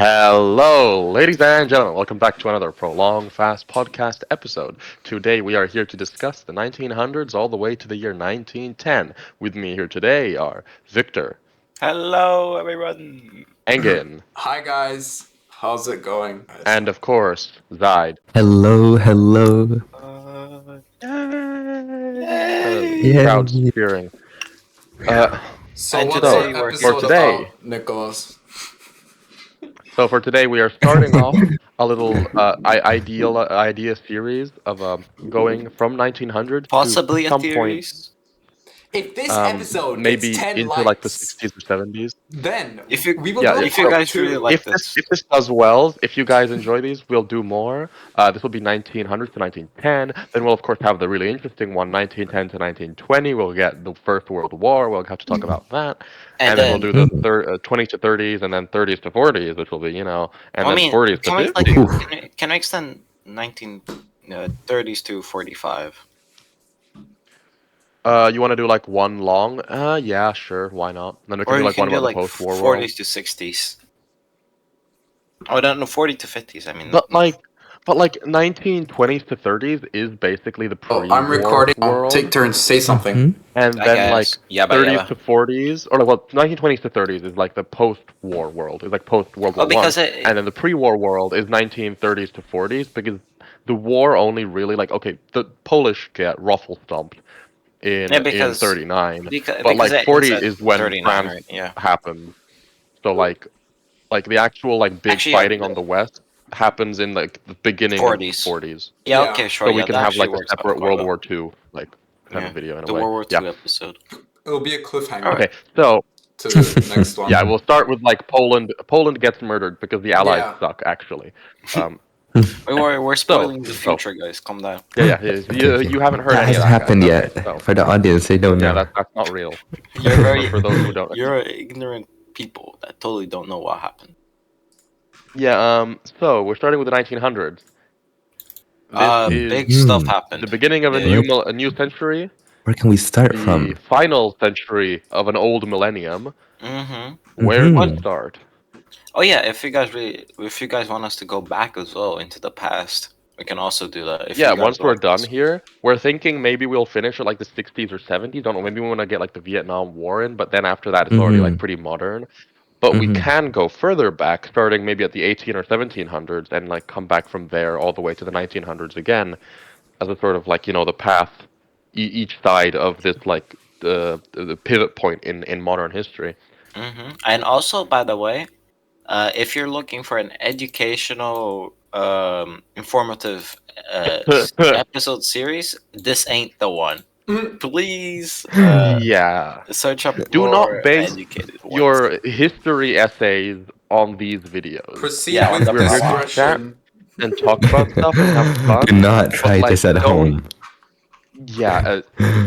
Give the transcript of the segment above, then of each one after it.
Hello, ladies and gentlemen. Welcome back to another Prolonged Fast podcast episode. Today we are here to discuss the 1900s all the way to the year 1910. With me here today are Victor. Hello, everyone. Engin. Hi guys, how's it going? And of course, Zide. Hello, hello. Yay! Crowds cheering. So And what's today our we're episode for today- about, Nicholas? So for today, we are starting off a little idea series of going from 1900 Possibly to a some point theories. If this episode maybe gets 10 into likes, like the 60s or 70s. then If you we will yeah, go if you part guys two. really like If this does well, if you guys enjoy these, we'll do more. This will be 1900 to 1910. Then we'll of course have the really interesting one, 1910 to 1920. We'll get the First World War. We'll have to talk about that, and then we'll do the 20s to 30s, and then 30s to 40s, which will be and I then mean, 40s to can we 50s. like can I extend 1930s to 45? You want to do like one long? Yeah, sure. Why not? Then we can Or do you like can one do about like the post-war 40s world. to 60s. Oh, no, 40 to 50s. I mean, But like 1920s to 30s is basically the Oh, pre-war I'm recording. world. Take turns, say something. And I then like guess. Yeah, 30s to 40s, or like, well, 1920s to 30s is like the post-war world. It's like post-World War because One, and then the pre-war world is 1930s to 40s because the war only really the Polish get ruffle stomped in because 39, because but like it 40 ends at is when 39, France right? Yeah. happens. So like the actual like big Actually, yeah, fighting on the West happens in like the beginning of the 40s. 40s. Yeah. Yeah. Okay. Sure. So we yeah, can that have like actually a works out separate quite World well. War II like kind of video in the a way. World War II Yeah. episode. It'll be a cliffhanger Alright. Okay, so to the next one. yeah, we'll start with like Poland. Poland gets murdered because the Allies Yeah. suck. Actually, We're spoiling the future, guys. Calm down. yeah. You haven't heard That any of hasn't that, happened guys. yet. Okay, so, For the audience, they don't yeah, know. that's not real. You're very For those who don't. You're ignorant people that totally don't know what happened. Yeah. So we're starting with the 1900s. This is Big stuff happened. the beginning of a new century. Where can we start The from? final century of an old millennium. Mm-hmm. Where do we Mhm. start? Oh yeah, if you guys want us to go back as well into the past, we can also do that. If Yeah, you guys once we're like done this. here, we're thinking maybe we'll finish at like the 60s or 70s. Don't know, maybe we want to get like the Vietnam War in, but then after that it's already like pretty modern. But we can go further back, starting maybe at the 18 or 1700s, and like come back from there all the way to the 1900s again, as a sort of like the path, each side of this like the pivot point in modern history. Mm-hmm. And also, by the way, if you're looking for an educational, informative episode series, this ain't the one. Please Yeah. search up Do more not base educated ones. your history essays on these videos. Proceed Yeah, with on the We're here to discretion. and talk about stuff and have fun. Do not try like, this at don't- home. Yeah,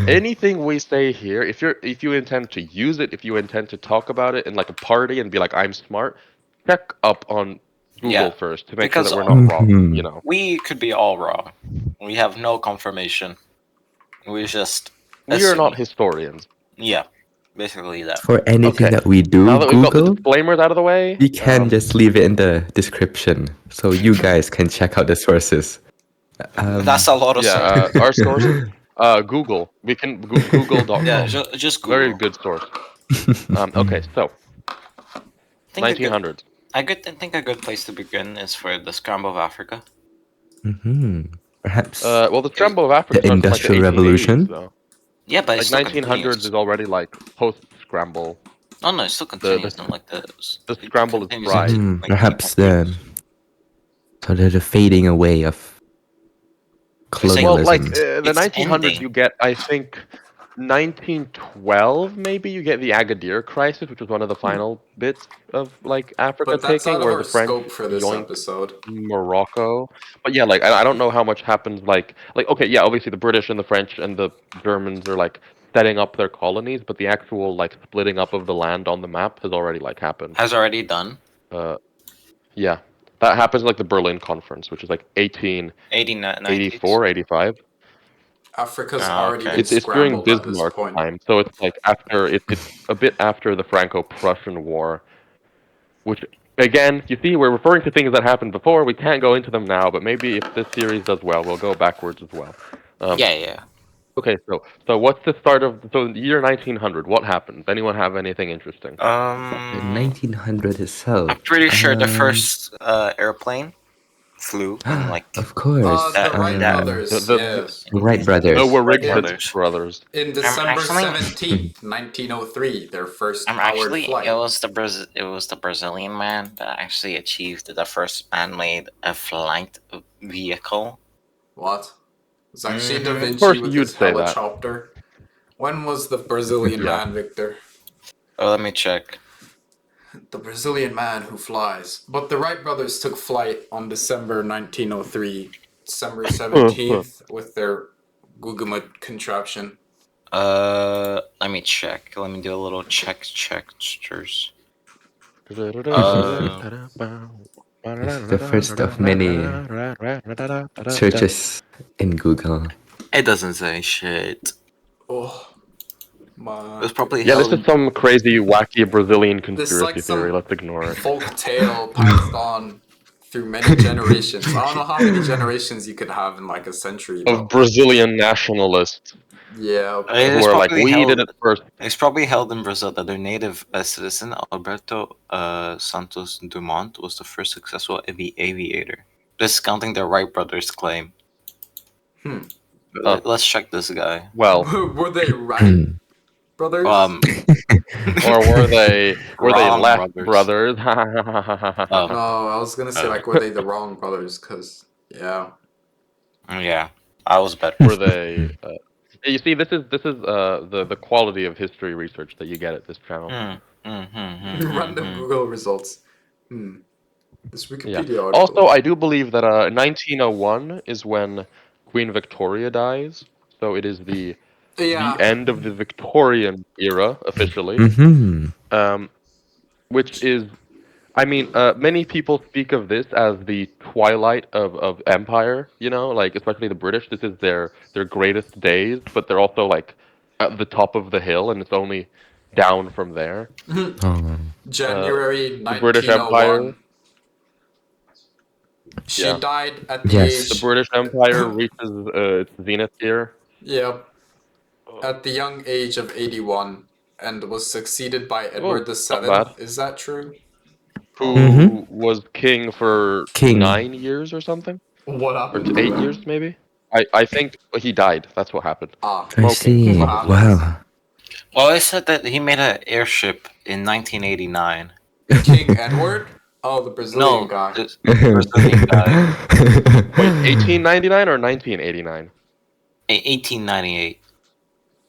anything we say here, if you intend to use it, if you intend to talk about it in like a party and be like I'm smart, check up on Google Yeah, first to make because sure that we're not wrong. Mhm. We could be all wrong. We have no confirmation. We just We are not assume. historians. Yeah, basically that. For anything Okay. that we do, Now that we've got the Google, disclaimers out of the way, we can just leave it in the description so you guys can check out the sources. That's a lot of stuff. our sources. Google. We can Google.com. Yeah, just Google. Very good source. Okay, so Think a good- 1900s. I think a good place to begin is for the Scramble of Africa. Perhaps Well, the Scramble of Africa the starts in, like, Industrial 1880s, Revolution? though. Yeah, but it Like still 1900s continues. is already like post-scramble. No, it still continues. Not like the scramble is continues fried. into, like, perhaps 1900s. the fading away of Well, colonialism. like the It's 1900s, ending. you get, I think, 1912 maybe you get the Agadir crisis, which was one of the final bits of like Africa But that's taking, out of where our the French scope for this yoinked episode. Morocco. But yeah, like I don't know how much happens. Like okay, yeah, obviously the British and the French and the Germans are like setting up their colonies, but the actual like splitting up of the land on the map has already like happened. Has already done. Yeah, that happens like the Berlin Conference, which is like 1884, 85. Africa's Ah, already okay. been It's during scrambled at this Bismarck point. time, so it's like after it's a bit after the Franco-Prussian War, which again, you see, we're referring to things that happened before. We can't go into them now, but maybe if this series does well, we'll go backwards as well. Yeah. Okay, so what's the start of the year 1900? What happened? Anyone have anything interesting? In 1900 itself. I'm pretty sure the first airplane flew in like Of course. The Wright that- brothers, The yes. Wright brothers. No, we're Wright Rigford brothers. In December actually- 17th, 1903, their first powered actually flight. it was the Brazilian man that actually achieved the first man-made flight vehicle. What? It's actually Da Mhm. Vinci Of course with you'd his say that. helicopter. When was the Brazilian Yeah. man, Victor? Oh, let me check. The Brazilian man who flies. But the Wright brothers took flight on December 1903, December 17th, with their Gugamut contraption. Let me check. Let me do a little checksters. It's the first of many searches in Google. It doesn't say shit. Oh, my. It was probably Yeah, this held. is some crazy, wacky Brazilian This is conspiracy like some theory. Let's ignore it. folk tale passed on through many generations. I don't know how many generations you could have in like a century. Of But Brazilian nationalists yeah. It who is are like, probably we held. did it first. It's probably held in Brazil that their native citizen Alberto Santos Dumont was the first successful aviator. Discounting the Wright brothers' claim. Let's check this guy. Well, Were they right, brothers? or were they Wrong left brothers. brothers? No, I was gonna say like were they the wrong brothers? Cause yeah. Yeah, I was better. Were they? You see, this is the quality of history research that you get at this channel. Random Google results. This Yeah. Wikipedia article. Also, I do believe that 1901 is when Queen Victoria dies. So it is the end of the Victorian era officially. Which is, I mean, many people speak of this as the twilight of empire. You know, like especially the British. This is their greatest days, but they're also like at the top of the hill, and it's only down from there. January The British 1901. Empire. She Yeah. died at the Yes. The age. British Empire reaches its zenith here. Yep. At the young age of 81, and was succeeded by Edward not VII. bad. Is that true? Who was king for King. 9 years or something? What Or happened? to 8 years maybe? I think he died. That's what happened. Ah. I see. Wow. Wow. Well, it said that he made an airship in 1989. King Edward? Oh, the Brazilian No, guy. the Brazilian guy. Wait, 1899 or 1989? 1898.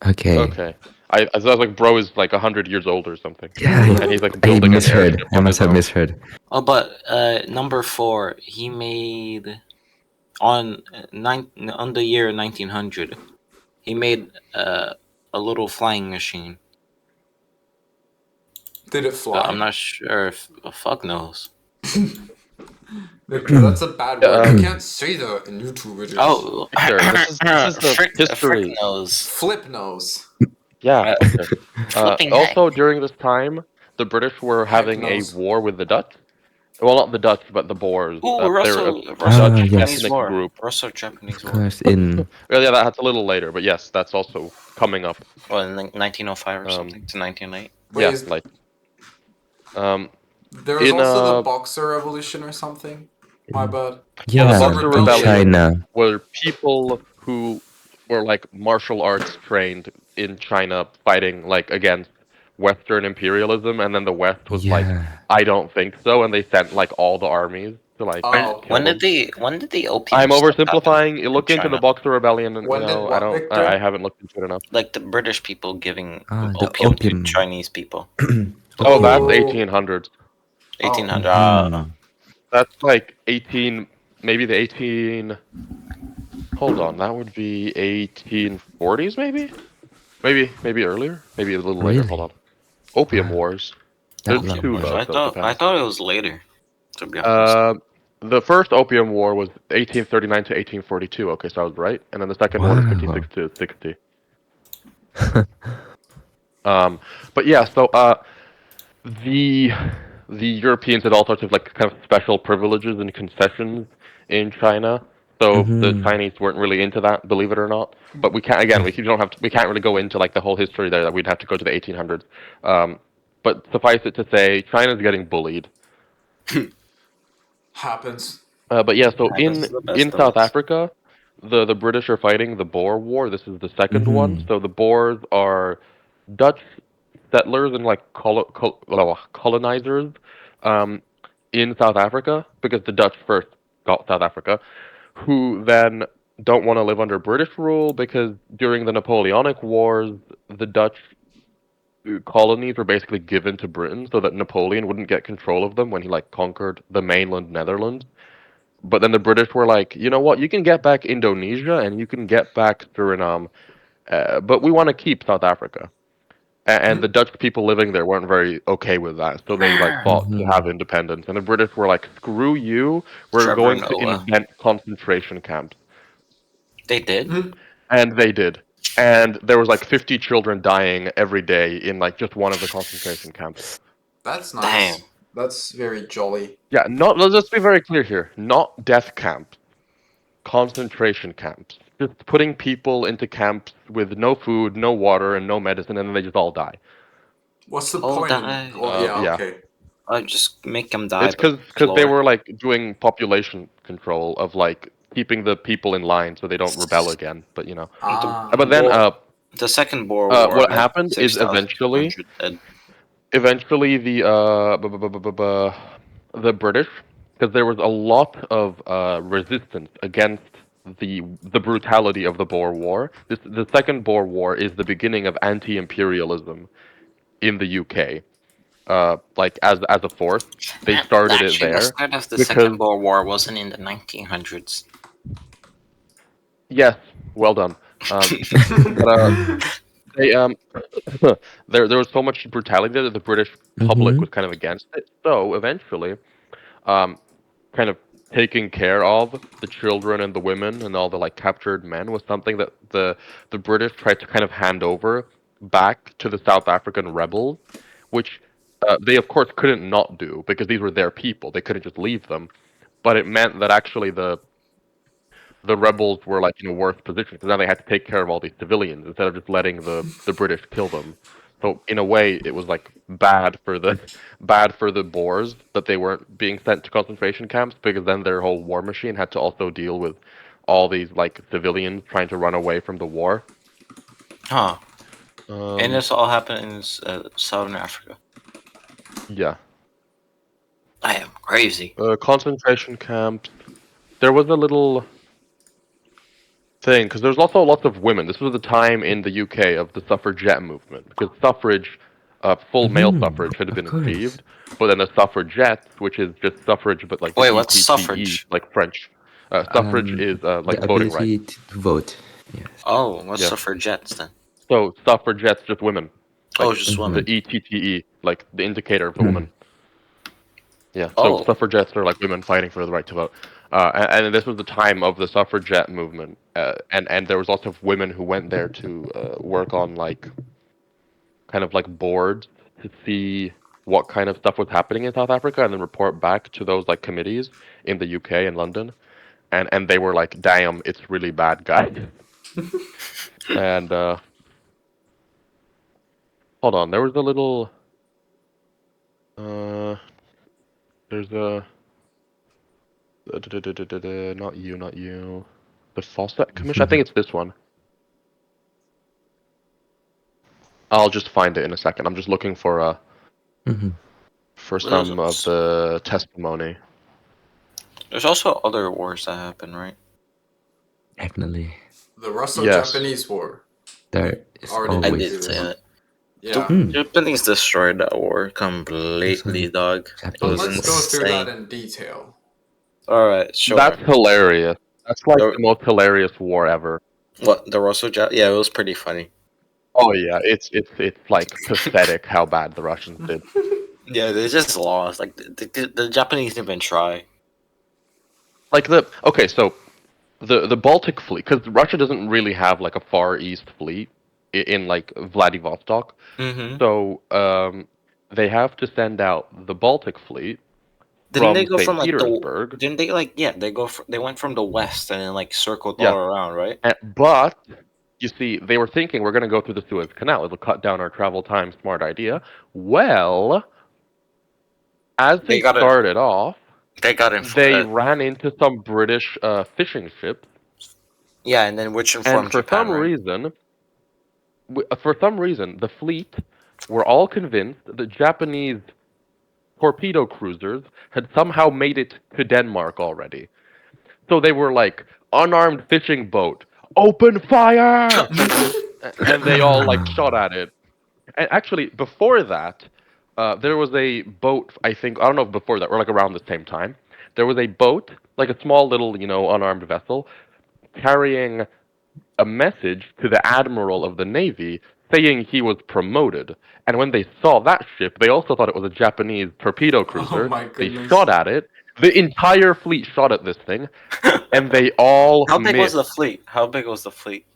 Okay. Okay. I was like, bro is like 100 years old or something. Yeah, And he's like I building an misheard. airship I on must his have own. misheard. Oh, but number 4, he made on the year 1900. He made a little flying machine. Did it But fly? I'm not sure if fuck knows. Victor, that's a bad word. You can't say that in YouTube videos. Oh, Sure, this is the history. Frick knows. Flip nose. Yeah. Okay. Flipping Also, during this time, the British were having a knows? war with the Dutch. Well, not the Dutch, but the Boers. Ooh, They're a Russo-Japanese yes. War. group. Russo-Japanese Of War. course, in Well, yeah, that's a little later, but yes, that's also coming up. Well, in 1905 or something to 1908. Wait, Yeah, is- like. There was In, also the Boxer Revolution or something. My bad. yeah, Boxer in Rebellion. China. Were people who were like martial arts trained in China fighting like against Western imperialism, and then the West was like, Yeah. I don't think so, and they sent like all the armies to like. Oh. kill When them. did the opium? I'm stuff happen oversimplifying. You look in into the China? Boxer Rebellion, and When you did know, what, Victor? I haven't looked into it enough. Like the British people giving The opium opium. to Chinese people. Oh, that's Oh. 1800s. 1800. That's like 18, maybe the 18. Hold on, that would be 1840s, maybe. Maybe earlier. Maybe a little later. Really? Hold on. Opium Wars. That There's long. two of I those. thought it was later. To be honest. The first Opium War was 1839 to 1842. Okay, so I was right. And then the second one was Wow. 56 to 60. But yeah, so the the Europeans had all sorts of like kind of special privileges and concessions in China. So the Chinese weren't really into that, believe it or not. But we can't again. We can't really go into like the whole history there. That we'd have to go to the 1800s. But suffice it to say, China's getting bullied. Happens. But yeah, so Happens to the best in of South us. Africa, the British are fighting the Boer War. This is the second one. So the Boers are Dutch settlers and like colonizers um, in South Africa because the Dutch first got South Africa, who then don't want to live under British rule because during the Napoleonic Wars, the Dutch colonies were basically given to Britain so that Napoleon wouldn't get control of them when he like conquered the mainland Netherlands. But then the British were like, you know what? You can get back Indonesia and you can get back Suriname, but we want to keep South Africa. And the Dutch people living there weren't very okay with that, so they like fought to have independence. And the British were like, "Screw you! We're Trevor going to Noah. invent concentration camps," They did? and they did. And there was like 50 children dying every day in like just one of the concentration camps. That's Damn. nice. That's very jolly. Yeah, not. Let's just be very clear here. Not death camps, concentration camps. Just putting people into camps with no food, no water, and no medicine, and then they just all die. What's the All point? die. Well, yeah, Yeah. okay. Just make them die. It's But because they slower. were like doing population control of like keeping the people in line so they don't rebel again. But you know, Ah. but then The second Boer War what had happened is 6,200 dead. eventually the the British, because there was a lot of resistance against the brutality of the Boer War. The second Boer War is the beginning of anti-imperialism in the UK. Like as a force, they started it Actually, the there start of the because Second Boer War wasn't in the 1900s. yes, well done. But they there was so much brutality that the British public was kind of against it. So eventually, um, kind of taking care of the children and the women and all the like captured men was something that the British tried to kind of hand over back to the South African rebels, which they of course couldn't not do because these were their people. They couldn't just leave them. But it meant that actually the rebels were like in a worse position because now they had to take care of all these civilians instead of just letting the British kill them. So in a way, it was like bad for the Boers that they weren't being sent to concentration camps because then their whole war machine had to also deal with all these like civilians trying to run away from the war. Huh. And this all happened in Southern Africa. Yeah. I am crazy. Concentration camps. There was a little thing because there's also lots of women. This was the time in the UK of the suffragette movement because suffrage, full male suffrage had been achieved, but then the suffragettes, which is just suffrage but like Wait, just what's ETTE, suffrage? like French. Suffrage is like the voting ability rights. to vote. Yes. Oh, what's Yeah. suffragettes then? So suffragettes, just women. Like Oh, just the women. ETTE, like the indicator of the woman. Yeah. So Oh. suffragettes are like women fighting for the right to vote. And this was the time of the suffragette movement, and there was lots of women who went there to work on like kind of like boards to see what kind of stuff was happening in South Africa and then report back to those like committees in the UK and London, and they were like, "Damn, it's really bad, guys." And hold on, there was a little there's a not you. The Fawcett Commission? I think it's this one. I'll just find it in a second. I'm just looking for some of the testimony. There's also other wars that happen, right? Definitely. The Russo-Japanese War. There is Already I always did say that. Yeah. The Japanese destroyed that war completely, dog. It But was let's go through insane. that in detail. Alright, sure. That's hilarious. That's like The- the most hilarious war ever. What, the Russo Yeah, it was pretty funny. Oh yeah, it's like pathetic how bad the Russians did. Yeah, they just lost. Like, the Japanese didn't even try. Like so the Baltic fleet, because Russia doesn't really have like a Far East fleet in like Vladivostok. Mm-hmm. So they have to send out the Baltic Fleet Didn't they from go from St. like the? Petersburg. Didn't they they went from the west and then like circled all Yeah, around, right? but you see, they were thinking we're going to go through the Suez Canal. It'll cut down our travel time. Smart idea. Well, as They they got it. started off, They got they ran into some British fishing ships, yeah, and then which and informed Japan, right? for some reason, the fleet were all convinced that Japanese torpedo cruisers had somehow made it to Denmark already. So they were like, unarmed fishing boat, open fire! And they all like shot at it. And actually, before that, there was a boat. I think I don't know if before that or like around the same time. There was a boat, like a small little, unarmed vessel, carrying a message to the admiral of the navy saying he was promoted. And when they saw that ship, they also thought it was a Japanese torpedo Oh cruiser. my They goodness. shot at it. The entire fleet shot at this thing, and they all How big was missed. the fleet? How big was the fleet?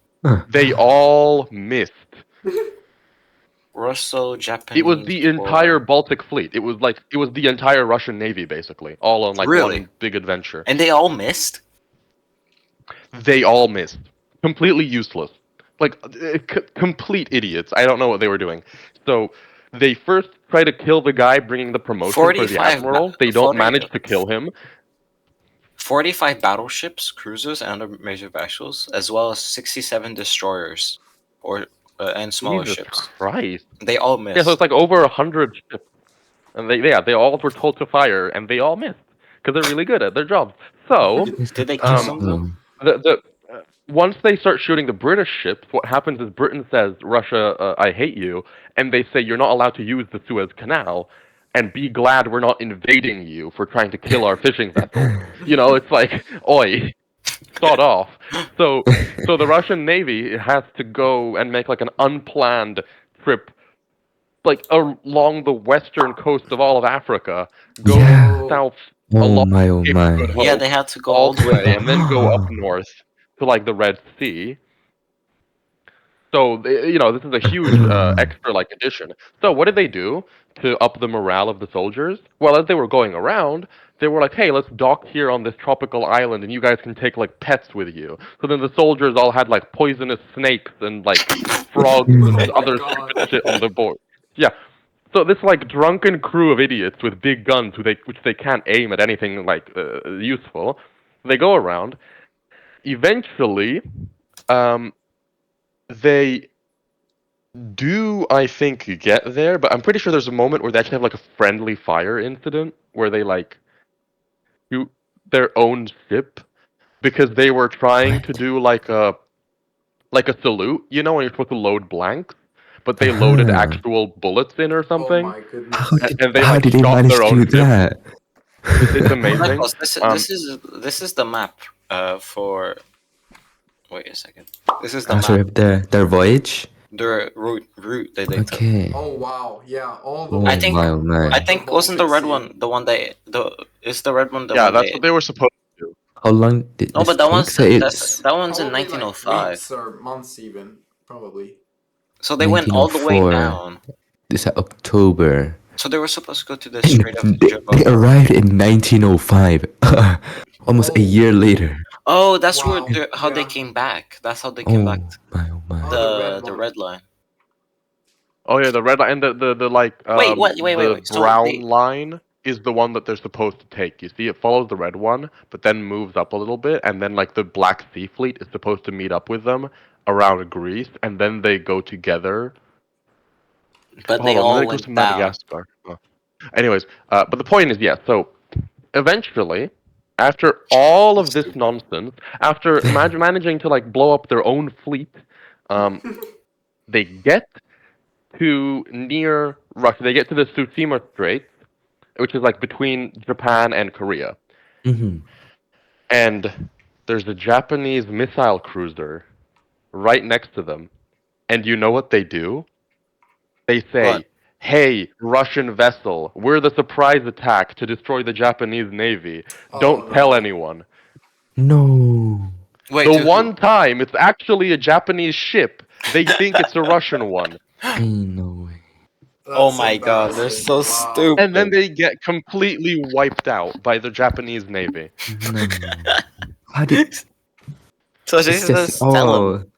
They all missed. It was Russo-Japanese the entire War. Baltic fleet. It was the entire Russian navy basically, all on like Really? one big adventure. And they all missed? They all missed. Completely useless. Like complete idiots. I don't know what they were doing. So they first try to kill the guy bringing the promotion for the 45 admiral. They don't manage to kill him. 45 battleships, cruisers, and other major vessels, as well as 67 destroyers or and smaller Jesus ships. Christ. They all Yeah, so missed. it's like over 100 ships. And they all were told to fire, and they all missed because they're really good at their jobs. So, Did they kill um, them? the once they start shooting the British ships, what happens is Britain says, "Russia, I hate you," and they say you're not allowed to use the Suez Canal, and be glad we're not invading you for trying to kill our fishing vessels. It's like, oi, sawed off. So, so the Russian Navy has to go and make like an unplanned trip like along the western coast of all of Africa, go Yeah. Oh, south Oh along my, oh Cape of my. Good Yeah, Hope, they had to go all all the the way way, down. and then go up north to like the Red Sea. So this is a huge extra like addition. So what did they do to up the morale of the soldiers? Well, as they were going around, they were like, "Hey, let's dock here on this tropical island, and you guys can take like pets with you." So then the soldiers all had like poisonous snakes and like frogs oh and my other god. stupid shit on the board. Yeah. So this like drunken crew of idiots with big guns, which they can't aim at anything like useful, they go around. Eventually, um, they do I think get there, but I'm pretty sure there's a moment where they actually have like a friendly fire incident where they like shoot their own ship because they were trying to What? do like a salute, when you're supposed to load blanks, but they loaded Uh-huh. actual bullets in or Oh something, my How goodness. did and they how like did they shot manage their to own do ship. that? It's amazing. Nicholas, this is the map for. Wait a second. This is the Sorry, map. their voyage. The route that they took. Okay. Oh wow. Yeah, all the Oh I way think my, oh from my. I think wasn't the Baltic red Sea. one the one they the is the red one the Yeah, one that's they what they were supposed to do. How long did no this but that take? one's So it's that one's in Probably like 1905. weeks or months even. Probably. So they went all the way 1904. down. This is October. So they were supposed to go to the And Strait of they Gibraltar. arrived in 1905. Almost a Oh, year later. Oh, that's wow. how they Yeah. came back. That's how they came back. Oh my, oh my. Oh, the red The one. red line. Oh yeah, the red line and the like Wait, what? the Wait. So brown they line is the one that they're supposed to take. You see, it follows the red one, but then moves up a little bit, and then like the Black Sea Fleet is supposed to meet up with them around Greece, and then they go together. but they Hold on, then all it goes to went down. Madagascar. Oh. Anyways, but the point is, yes. So eventually, after all of this Stupid. nonsense, after managing to like blow up their own fleet, um, they get to near Russia. They get to the Tsushima Strait, which is like between Japan and Korea. Mm-hmm. And there's a Japanese missile cruiser right next to them. And you know what they do? They What? say, "Hey, Russian vessel, we're the surprise attack to destroy the Japanese Navy. Oh Don't tell no. anyone." No. Wait, The to who? one time it's actually a Japanese ship, they think it's a Russian one. Ain't no way. Oh That's my god, they're embarrassing. so Wow. stupid. And then they get completely wiped out by the Japanese Navy. No. How did So it's just, just just tell him.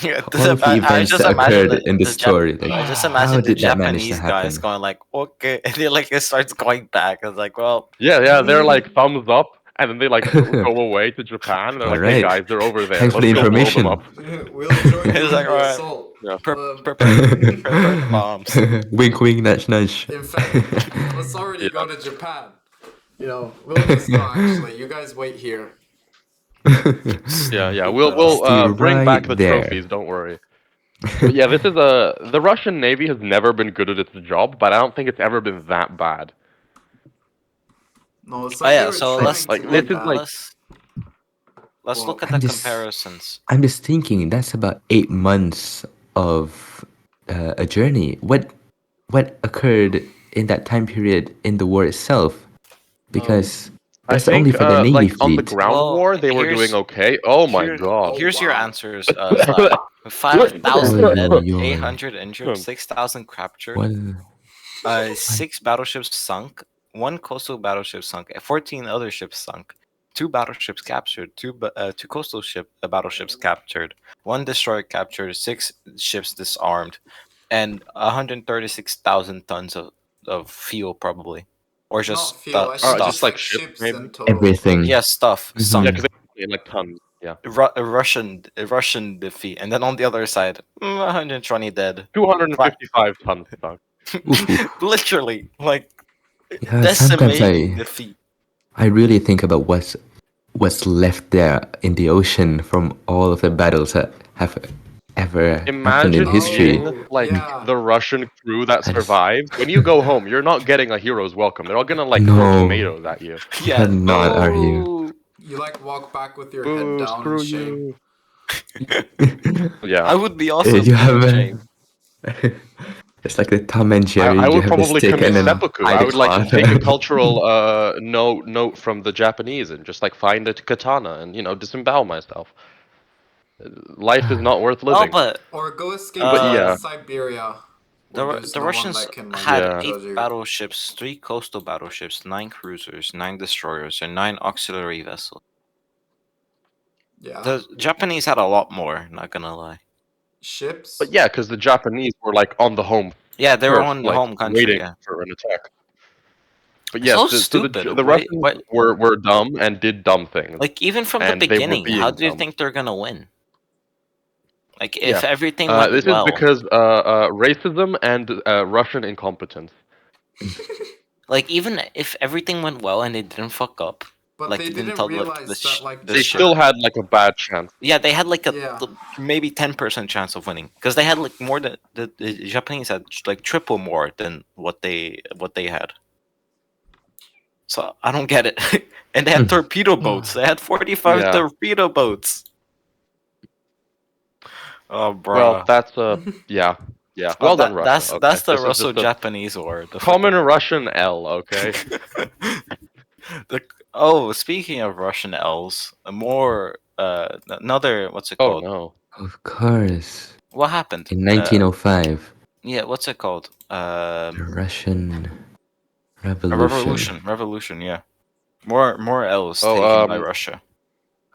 Yeah, all of the I events just that imagine occurred in the story? Like, I just how imagine the did that manage to Japanese guys happen? going like, okay, and then like it starts going back. It's like, well, Yeah, they're like thumbs up, and then they like go away to Japan. And they're All like, "Hey right. guys, they're over there. Thanks for Let's the go blow them information. up." We'll join you it's in like, the alright, assault. Yeah. prepare the bombs. Wink, wink, nudge, nudge. In fact, let's already Yeah. go to Japan. We'll just go. Actually, you guys wait here. Yeah. We'll Stay bring back right the there. trophies. Don't worry. But yeah, this is the Russian Navy has never been good at its job, but I don't think it's ever been that bad. No, it's Oh like they yeah, were so trying let's to Like be this is bad. like let's Well, look at I'm the just- comparisons. I'm just thinking that's about 8 months of a journey. What occurred in that time period in the war itself? Because I that's only think for the Navy like on the fleet. ground Well, war they were doing okay. Oh my god. Here's your wow. answers, Slack. 5,000 Oy, dead, oy, oy. 800 injured, 6,000 captured, One, 6 battleships sunk, 1 coastal battleship sunk, 14 other ships sunk, 2 battleships captured, 2 coastal battleships captured, 1 destroyer captured, 6 ships disarmed, and 136,000 tons of fuel probably, or Not just fuel. I think Just just stuff. like like ships, ships maybe. in total. everything. Yeah, stuff Mhm. sunk. Yeah, because they in like tons. Yeah. Russian defeat, and then on the other side, 120 dead. 255 tons stuck. Oof, oof. Literally, like Yeah, sometimes decimating defeat. I really think about what's left there in the ocean from all of the battles that have ever happened in Imagine history. being like yeah. the Russian crew that I just- survived. When you go home, you're not getting a hero's welcome. They're all gonna like throw No. tomatoes at you. Yeah, Cannot argue. boo. You like walk back with your head Boo, down screw in shame. you. Yeah. I would be also You have ashamed. it's like the Tom and Jerry. I You would have the probably stick commit and then seppuku. hide I the would like cloth. take a cultural note from the Japanese and just like find a katana and disembowel myself. Life is not worth Oh, living. but Or go escape But to yeah. Siberia. the where there's the no one Russians that can, like, had Yeah. 8 judge you. battleships, 3 coastal battleships, 9 cruisers, 9 destroyers, and 9 auxiliary vessels. Yeah. The Japanese had a lot more. Not gonna lie. Ships. But yeah, because the Japanese were like on the home Yeah, they were turf, on the like home country. waiting Yeah. for an attack. But It's yes, so the stupid. the Russians were dumb and did dumb things. Like even from the And they were beginning, being how do you dumb. think they're gonna win? Like if Yeah. everything went This well, is because racism and Russian incompetence. like even if everything went well and they didn't fuck up, But like they didn't didn't tell realize the that, like, the They ship. still had like a bad chance. Yeah, they had like a Yeah. maybe 10% chance of winning because they had like more than the Japanese had like triple more than what they had. So I don't get it. And they had torpedo boats. They had 45 Yeah. torpedo boats. Oh, bro. Well, that's yeah. Well done, Russia. Okay. That's the This is just a Russo-Japanese war. The common fucking- Russian L. Okay. Speaking of Russian L's, another what's it Oh called? no. Of course. What happened? In 1905, Yeah, what's it called? the Russian A Revolution. revolution. Yeah, more L's Oh, taken by Russia.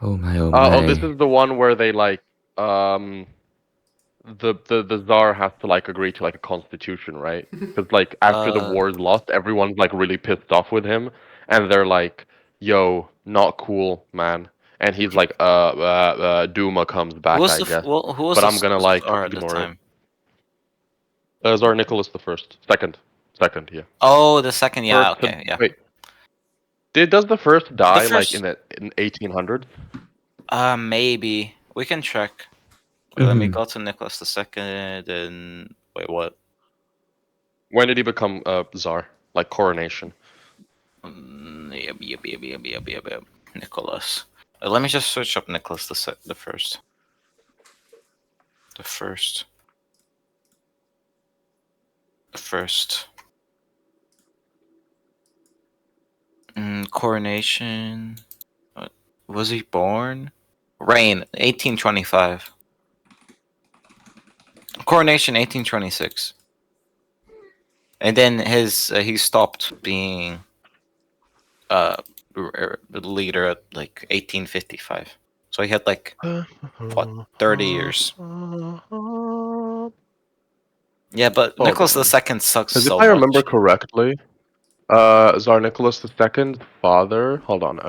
Oh my, oh my. this is the one where they like the czar has to like agree to like a constitution, right? Because like after the war is lost, everyone's like really pissed off with him, and they're like, "Yo, not cool, man." And he's like, Duma comes back, I guess. Who was But the I'm gonna like czar at the ignore it. time? Tsar Nicholas the First, second, yeah. Oh, the second. Yeah, First to- okay, yeah. Wait, does the first die like first- in 1800? Maybe we can check. Wait, let me go to Nicholas the Second and wait, what? When did he become czar? Like coronation? Yep. Nicholas. Let me just search up Nicholas the First. The first. Coronation. What? Was he born? Reign 1825. Coronation 1826. And then he stopped being the leader at like 1855. So he had like what 30 years. Yeah, but Hold Nicholas on. II sucks Because if so I remember much. correctly, Tsar Nicholas II's father. Hold on.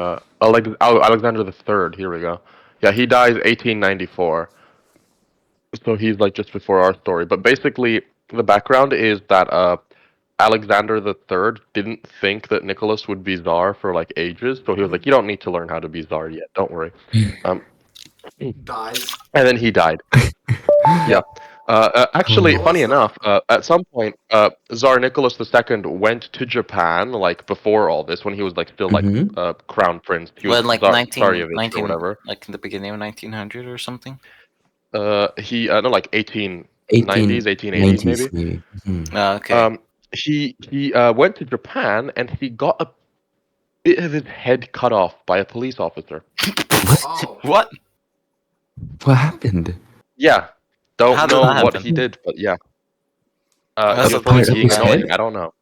Alexander the Third. Here we go. Yeah, he dies 1894. So he's like just before our story. But basically, the background is that Alexander the Third didn't think that Nicholas would be Tsar for like ages. So he was like, "You don't need to learn how to be Tsar yet. Don't worry." Um, Dies. and then he died. Yeah. Yep. Actually, What Oh. funny was that? enough, at some point, Tsar Nicholas II went to Japan, like before all this, when he was like still like Mm-hmm. crown prince. He was Well, like Tsarevich or whatever. like in the beginning of 1900 or something. He no, like 1890s, 1880s 1890s maybe. maybe. Mm-hmm. Okay. He went to Japan and he got a bit of his head cut off by a police officer. What? Oh. What? What happened? Yeah, How don't did know that what happen? he did, but yeah, That's just a Part of being his annoying. head? I don't know.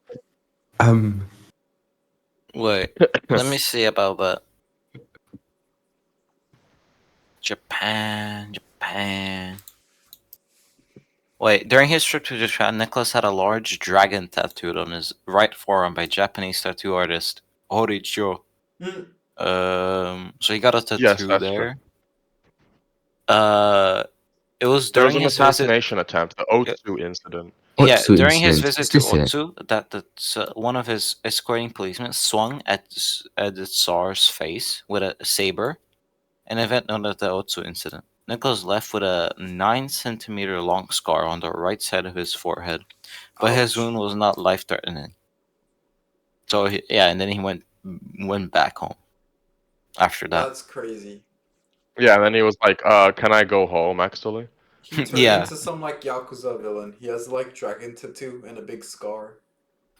Um. Wait. Let me see about that. Japan. Wait, during his trip to Japan, Nicholas had a large dragon tattooed on his right forearm by Japanese tattoo artist Horicho. Mm. So he got a Yes, tattoo that's true. there. Uh, it was There was during an his visit. assassination attempt, the Otsu incident. Yeah, Otsu during his incident. visit Is to this it? Otsu, one of his escorting policemen swung at the Tsar's face with a saber, an event known as the Otsu incident. Nicholas left with a 9 centimeter long scar on the right side of his forehead, but his Ouch. wound was not life threatening. So yeah, and then he went back home after that. That's crazy. Yeah, and then he was like, can I go home, actually? He turned Yeah, into some like Yakuza villain. He has like dragon tattoo and a big scar.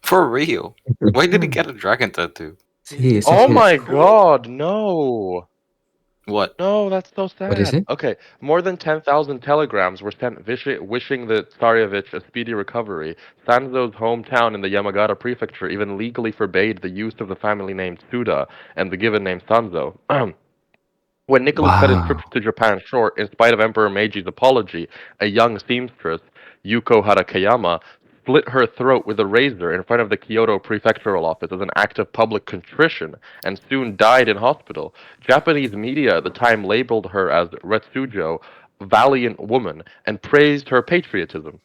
for real. Why did he get a dragon tattoo? See, it He says Oh thought it here. was my cool. god, no! What? No, that's so What is sad. it? Okay, more than 10,000 telegrams were sent wishing the Tsarevich a speedy recovery. Sanzo's hometown in the Yamagata prefecture even legally forbade the use of the family name Tsuda and the given name Sanzo. When Nicholas cut his trip Wow. to Japan short, in spite of Emperor Meiji's apology, a young seamstress, Yuko Harakayama, split her throat with a razor in front of the Kyoto prefectural office as an act of public contrition and soon died in hospital. Japanese media at the time labeled her as Retsujo, valiant woman, and praised her patriotism.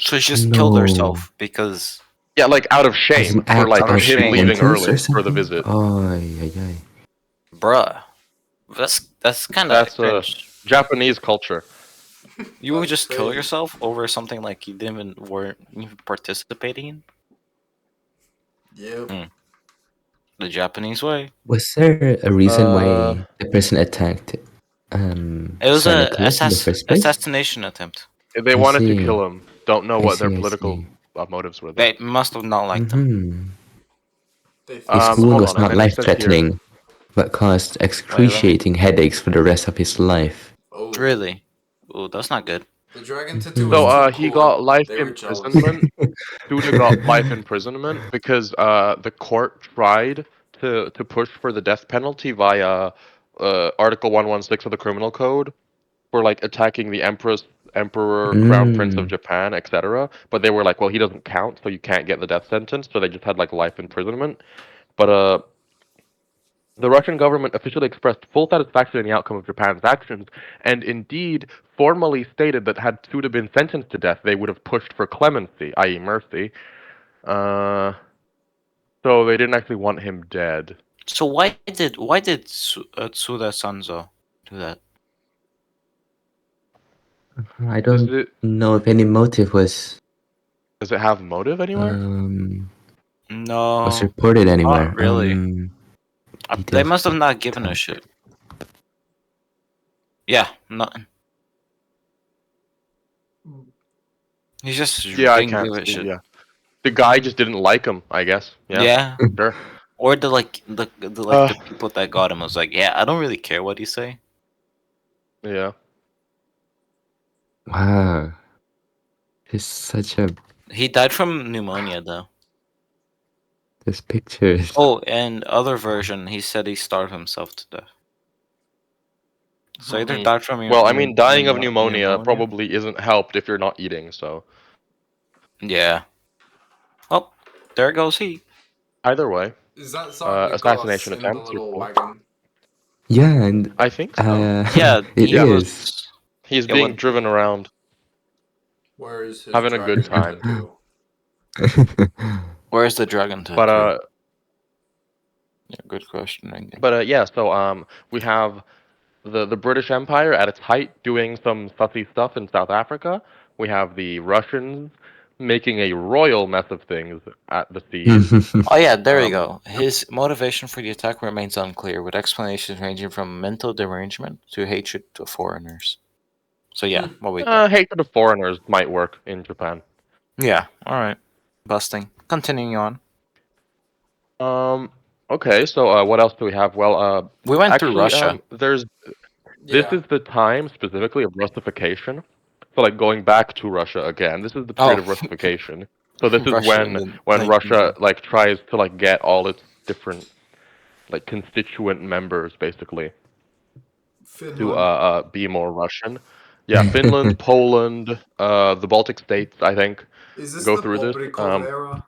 So she just killed No. herself because Yeah, like out of As shame an for act out like of of him shame, leaving repentance early or for the something? visit. Oh, yeah, yeah. bruh. That's kind of That's cringe. Japanese culture. You would That's just kill crazy. yourself over something like you weren't even participating in? Yep. Hmm. The Japanese way. Was there a reason Uh, why the person attacked It was Tsar a Nicholas in the first place? assassination attempt. They I wanted to see. kill him. Don't know what their I political see. motives were though. They must have not liked him. Mm-hmm. They His thought wound Hold so. was on, and not then he says here, life-threatening, but caused Wait, let me. excruciating headaches for the rest of his life. Oh. Really? Oh, that's not good. The dragon tattoo was so Mhm. too he cool. got life They were jealous. imprisonment. Suda got life imprisonment because the court tried to push for the death penalty via Article 116 of the Criminal Code for like attacking the Emperor, Crown Prince of Mm. Japan, etc. But they were like, well, he doesn't count, so you can't get the death sentence. So they just had like life imprisonment. But the Russian government officially expressed full satisfaction in the outcome of Japan's actions, and indeed formally stated that had Tsuda been sentenced to death, they would have pushed for clemency, i.e., mercy. Uh, so they didn't actually want him dead. So why did Tsuda Sanzo do that? I Does don't it know if any motive does it have motive anywhere? um was No, reported not anywhere. really. They Details must have of not given a time. shit. Yeah, nothing. He just Yeah, I didn't can't give a see. shit. Yeah, the guy just didn't like him. I guess. Yeah, Yeah, sure. or the Uh, people that got him was like, yeah, I don't really care what you say. yeah. Wow, he's such a He died from pneumonia, though. There's pictures. Oh, and other version, he said he starved himself to death. So either Mm. died from Well, I mean, dying of pneumonia. probably isn't helped if you're not eating. So Yeah. Oh, there goes he. either way, Is that Tsar Nicholas assassination in the attempts are little cool. wagon? Yeah, and I think so. Yeah, it he Yeah. is. was. He's Yeah, being what? driven around, Where is his having a good dragon time. tattoo? Where's the dragon tattoo? But Yeah, good question. Ringy. yeah. So we have the British Empire at its height doing some sussy stuff in South Africa. We have the Russians making a royal mess of things at the seas. Oh yeah, there you Um, go. His motivation for the attack remains unclear, with explanations ranging from mental derangement to hatred to foreigners. So yeah, what we think? hatred of foreigners might work in Japan. Yeah, all right. Busting. Continuing on. Um, okay, so what else do we have? Well, We went through actually, Russia. there's this Yeah. is the time specifically of Russification. So like going back to Russia again, this is the period Oh, of Russification. So this is Russia in the when Russia 19th. like tries to like get all its different like constituent members basically to Finland. be more Russian. Yeah, Finland, Poland, the Baltic states, I think, Is this go the through this. Bobrikov era?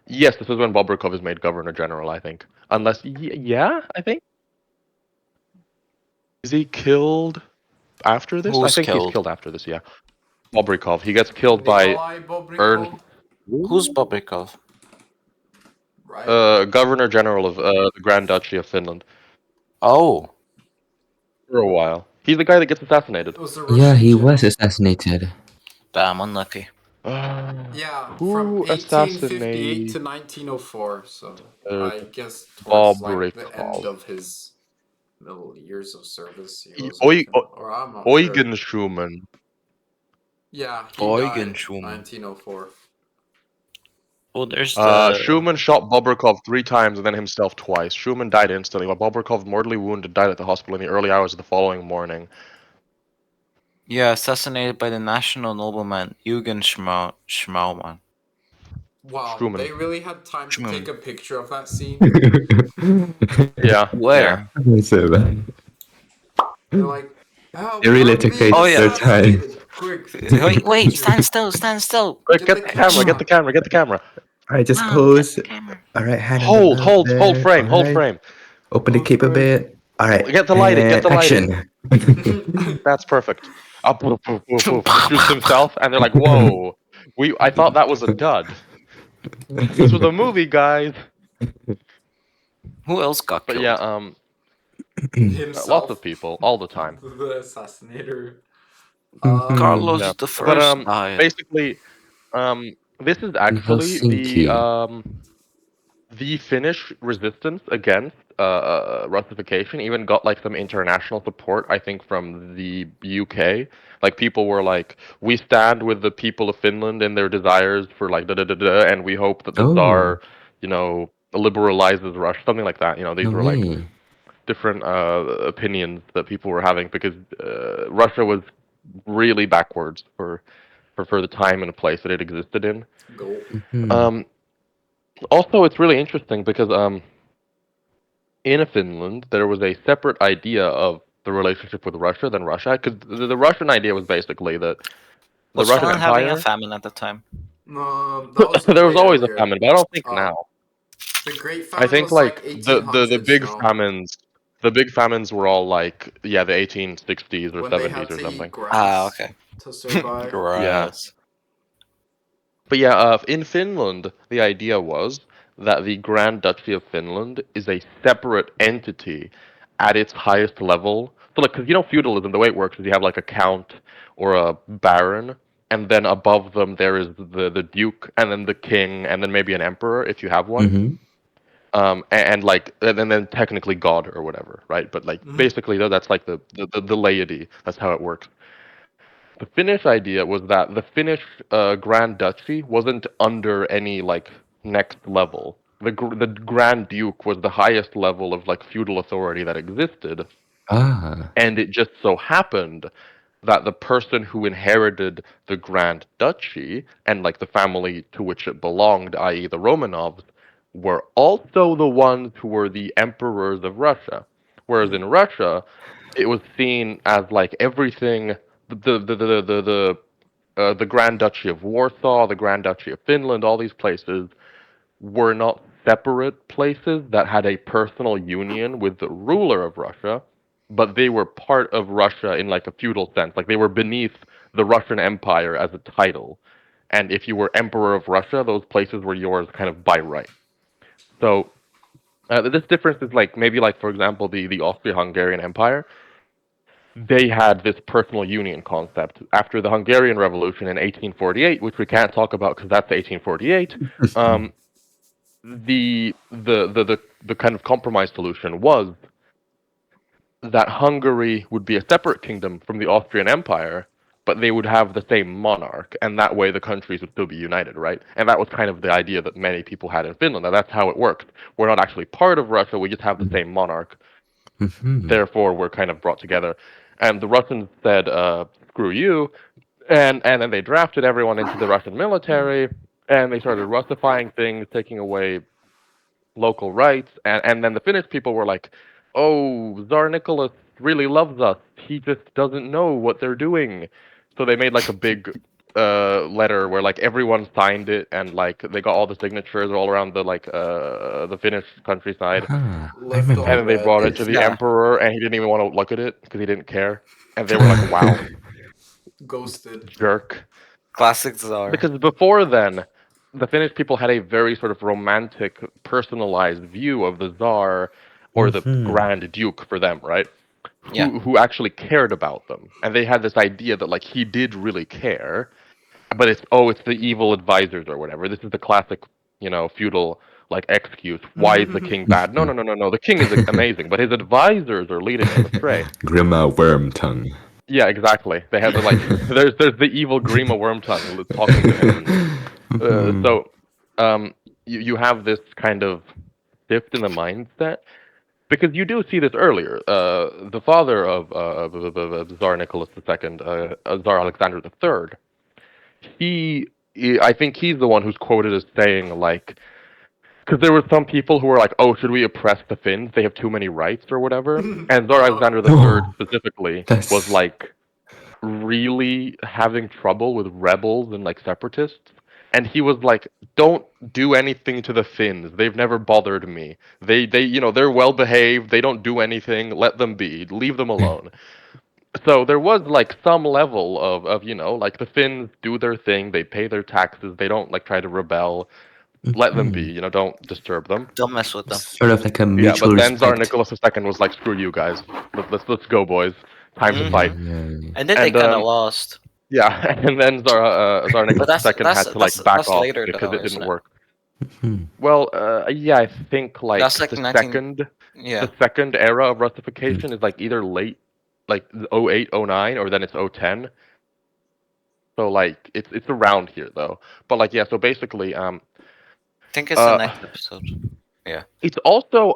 Yes, this is when Bobrikov is made governor general, I think. Unless, yeah, I think. Is he killed after this? I Who's think he's killed? killed after this, yeah. Bobrikov. He gets killed by Nikolai Ernst, Bobrikov? Who's Bobrikov? Right? governor general of the Grand Duchy of Finland Oh, for a while. He's the guy that gets assassinated. It was a Yeah, Russian he general. was assassinated. damn unlucky. Yeah, from Who 1858 assassinated to 1904, so I guess towards like the end Bobrikov? of his middle years of service, he E- was in Oy- Finland. Or I'm not sure. Eugen Schumann. Yeah, he Eugen died Schumann. 1904. Oh, there's the. Schumann shot Bobrikov 3 times and then himself twice. Schumann died instantly, while Bobrikov, mortally wounded, died at the hospital in the early hours of the following morning. Yeah, assassinated by the national nobleman Eugen Schmaumann. Wow, Schumann. they really had time to Schumann. take a picture of that scene. Yeah. Where? So bad. They're like, oh, They really we're took being Oh, yeah. their time. assassinated. Quick, take a Wait, picture." stand still, stand still. Quick, Get get the the camera, get the camera, get the camera. Alright, just Wow, pose. get the camera. Alright, hand on the Hold, mouth hold, there. hold frame, hold Alright. frame. Open the Hold cape a frame. bit. Alright. Get the lighting, get the action. That's perfect. Poof, poof, poof, poof. Shoots himself, and they're like, "Whoa, I thought that was a dud. This was a movie, guys." Who else got But killed? yeah, Himself. lots of people all the time. The assassinator. Carlos Yeah. the But First died. basically, this is actually Helsinki. the Finnish resistance against Russification even got like some international support, I think, from the UK. Like people were like, "We stand with the people of Finland and their desires for like da da da da, and we hope that the Oh, Tsar, liberalizes Russia," something like that. These no were like way. different opinions that people were having because Russia was really backwards for the time and place that it existed in. Go. Um, also, it's really interesting because in Finland there was a separate idea of the relationship with Russia than Russia, because the Russian idea was basically that the Was Russian Finland having a Empire. famine at the time? No, that was There was way always a earlier. famine, but I don't think Uh, now. The Great I Famine think was like like the 1800s, big no? famines, the big famines were all like the 1860s or When they had 70s or to something. eat grass Ah, okay. to survive. Grass. But yeah, in Finland, the idea was that the Grand Duchy of Finland is a separate entity at its highest level. So, like, because feudalism, the way it works is you have like a count or a baron, and then above them there is the duke, and then the king, and then maybe an emperor if you have one. Mm-hmm. And then technically God or whatever, right? But like basically, though, that's like the laity. That's how it works. The Finnish idea was that the Finnish Grand Duchy wasn't under any like next level. The Grand Duke was the highest level of like feudal authority that existed, Ah. and it just so happened that the person who inherited the Grand Duchy and like the family to which it belonged, i.e., the Romanovs, were also the ones who were the emperors of Russia. Whereas in Russia, it was seen as like everything the Grand Duchy of Warsaw, the Grand Duchy of Finland, all these places were not separate places that had a personal union with the ruler of Russia, but they were part of Russia in like a feudal sense. Like they were beneath the Russian Empire as a title. And if you were emperor of Russia, those places were yours kind of by right. So this difference is like maybe like for example the Austro-Hungarian Empire. They had this personal union concept after the Hungarian Revolution in 1848, which we can't talk about because that's 1848. Um, the kind of compromise solution was that Hungary would be a separate kingdom from the Austrian Empire, but they would have the same monarch, and that way the countries would still be united, right? And that was kind of the idea that many people had in Finland. Now that's how it worked. We're not actually part of Russia; we just have the same monarch. Therefore, we're kind of brought together. And the Russians said, "Screw you," and then they drafted everyone into the Russian military, and they started Russifying things, taking away local rights, and then the Finnish people were like, "Oh, Tsar Nicholas really loves us. He just doesn't know what they're doing." So they made like a big letter where like everyone signed it, and like they got all the signatures all around the Finnish countryside, Ah, I Left remember. and all then they red. brought it to the Yeah. emperor, and he didn't even want to look at it because he didn't care, and they were like, "Wow, Ghosted. jerk." Classic Czar. Because before then, the Finnish people had a very sort of romantic, personalized view of the Tsar or the Grand Duke for them, right? Yeah. Who actually cared about them, and they had this idea that like he did really care, but it's the evil advisors or whatever. This is the classic, feudal like excuse. Why is the king bad? No, no, no, no, no. The king is amazing, but his advisors are leading him astray. Grandma Worm Tongue. Yeah, exactly. They have the like there's the evil Grima Wormtongue talking to him, and so you have this kind of shift in the mindset because you do see this earlier. The father of Tsar Nicholas II, Tsar Alexander III, he I think he's the one who's quoted as saying like because there were some people who were like, "Oh, should we oppress the Finns? They have too many rights or whatever." And Tsar Alexander III Oh, specifically was that's like really having trouble with rebels and like separatists. And he was like, "Don't do anything to the Finns. They've never bothered me. They're well behaved. They don't do anything. Let them be. Leave them alone." So there was like some level of like the Finns do their thing. They pay their taxes. They don't like try to rebel. Let them be. Don't disturb them. Don't mess with them. sort of like a Yeah, mutual but then Tsar respect. Nicholas II was like, "Screw you guys. Let's go, boys. Time to Hmm. fight." Yeah. And then they And kind of lost. yeah, and then Tsar But Nicholas that's II that's had to that's like back that's off later because though, it didn't isn't it? work. Well, yeah, I think That's like like the 19. second Yeah. the second era of Russification is like either late, like 08, 09, or then it's 010. So like it's around here though. But like yeah, so basically I think it's the uh next episode. Yeah. it's also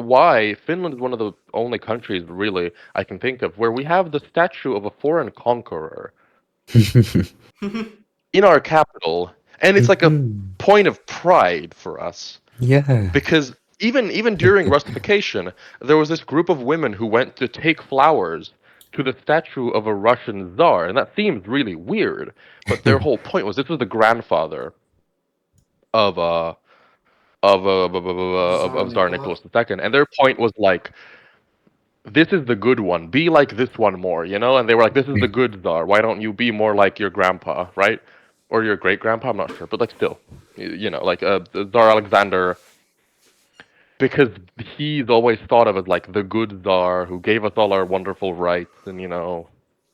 why Finland is one of the only countries really I can think of where we have the statue of a foreign conqueror in our capital, and it's like a point of pride for us Yeah. because even during Russification, there was this group of women who went to take flowers to the statue of a Russian czar, and that seems really weird. But their whole point was this was the grandfather of Tsar of Tsar Nicola. Nicholas II, and their point was like, this is the good one. Be like this one more, you know? And they were like, this is the good czar. Why don't you be more like your grandpa, right? Or your great grandpa? I'm not sure, but like still, like Tsar Alexander, because he's always thought of as like the good czar who gave us all our wonderful rights, and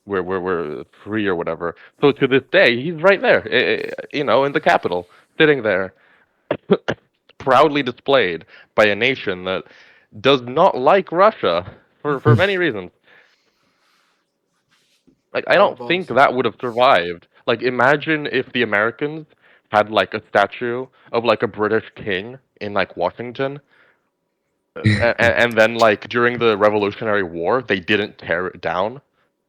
we're free or whatever. So to this day, he's right there, in the capital, sitting there, proudly displayed by a nation that does not like Russia for many reasons. Like I don't think Outlaws. that would have survived. Like imagine if the Americans had like a statue of like a British king in like Washington, and then like during the Revolutionary War they didn't tear it down.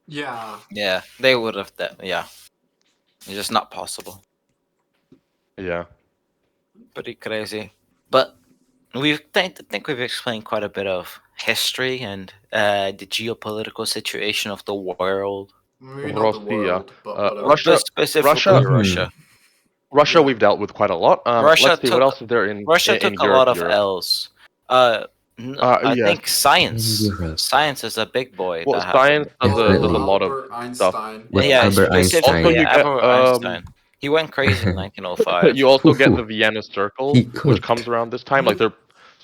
Yeah. Yeah, they would have. Yeah, it's just not possible. Yeah. Pretty crazy. But think we've explained quite a bit of history and the geopolitical situation of the world. Maybe not the Russia. world, but whatever. But Russia. specifically Russia. Russia. Russia. Yeah. We've dealt with quite a lot. Russia Let's see what took else is there in Russia in took a lot Europe. of Europe. L's. I Yes. think In science. Europe. Science is a big boy Well, that science happened. does a Definitely. lot of Albert stuff. Einstein. With Yeah, Albert Also, specifically you Einstein. get Albert Einstein. He went crazy in 1905. you also get the Ooh, Vienna Circle, he which comes cooked. around this time. Like they're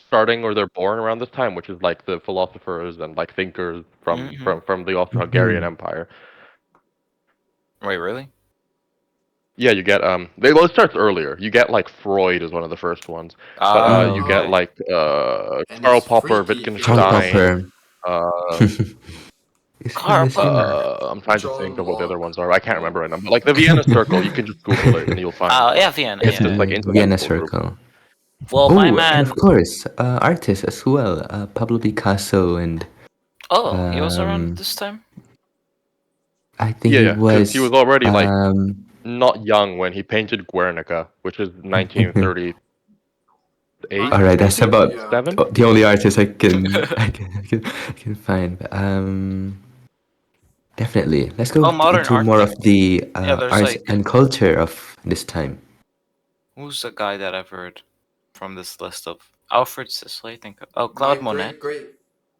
starting or they're born around this time, which is like the philosophers and like thinkers Hmm. from the Austro-Hungarian Hmm. Empire. Wait, really? Yeah, you get well, it starts earlier. You get like Freud is one of the first ones, but Ah, you get okay. Oh, like and Karl his Popper, freaky Karl theories. Wittgenstein. Popper. Uh, Is he Karl missing? Popper. I'm trying to think John of what the other Locke. ones are. I can't remember No. right now. But like the Vienna Circle, you can just Google it and you'll find Oh, yeah, Vienna. it's this Yeah. like Vienna intellectual group. Circle. Well, my Oh, and of man. course, artists as well. Pablo Picasso and Oh, he was around um, this time. I think Yeah, he yeah, because he was was already like um. not young when he painted Guernica, which is 1938, All right, that's 1930. about Yeah. 7. the only artist I can find. Definitely. Let's go Oh, modern into art. more of the Yeah, there's arts like and culture of this time. who's the guy that I've heard from this list of Alfred Sisley? I think. Oh, My Claude Monet. great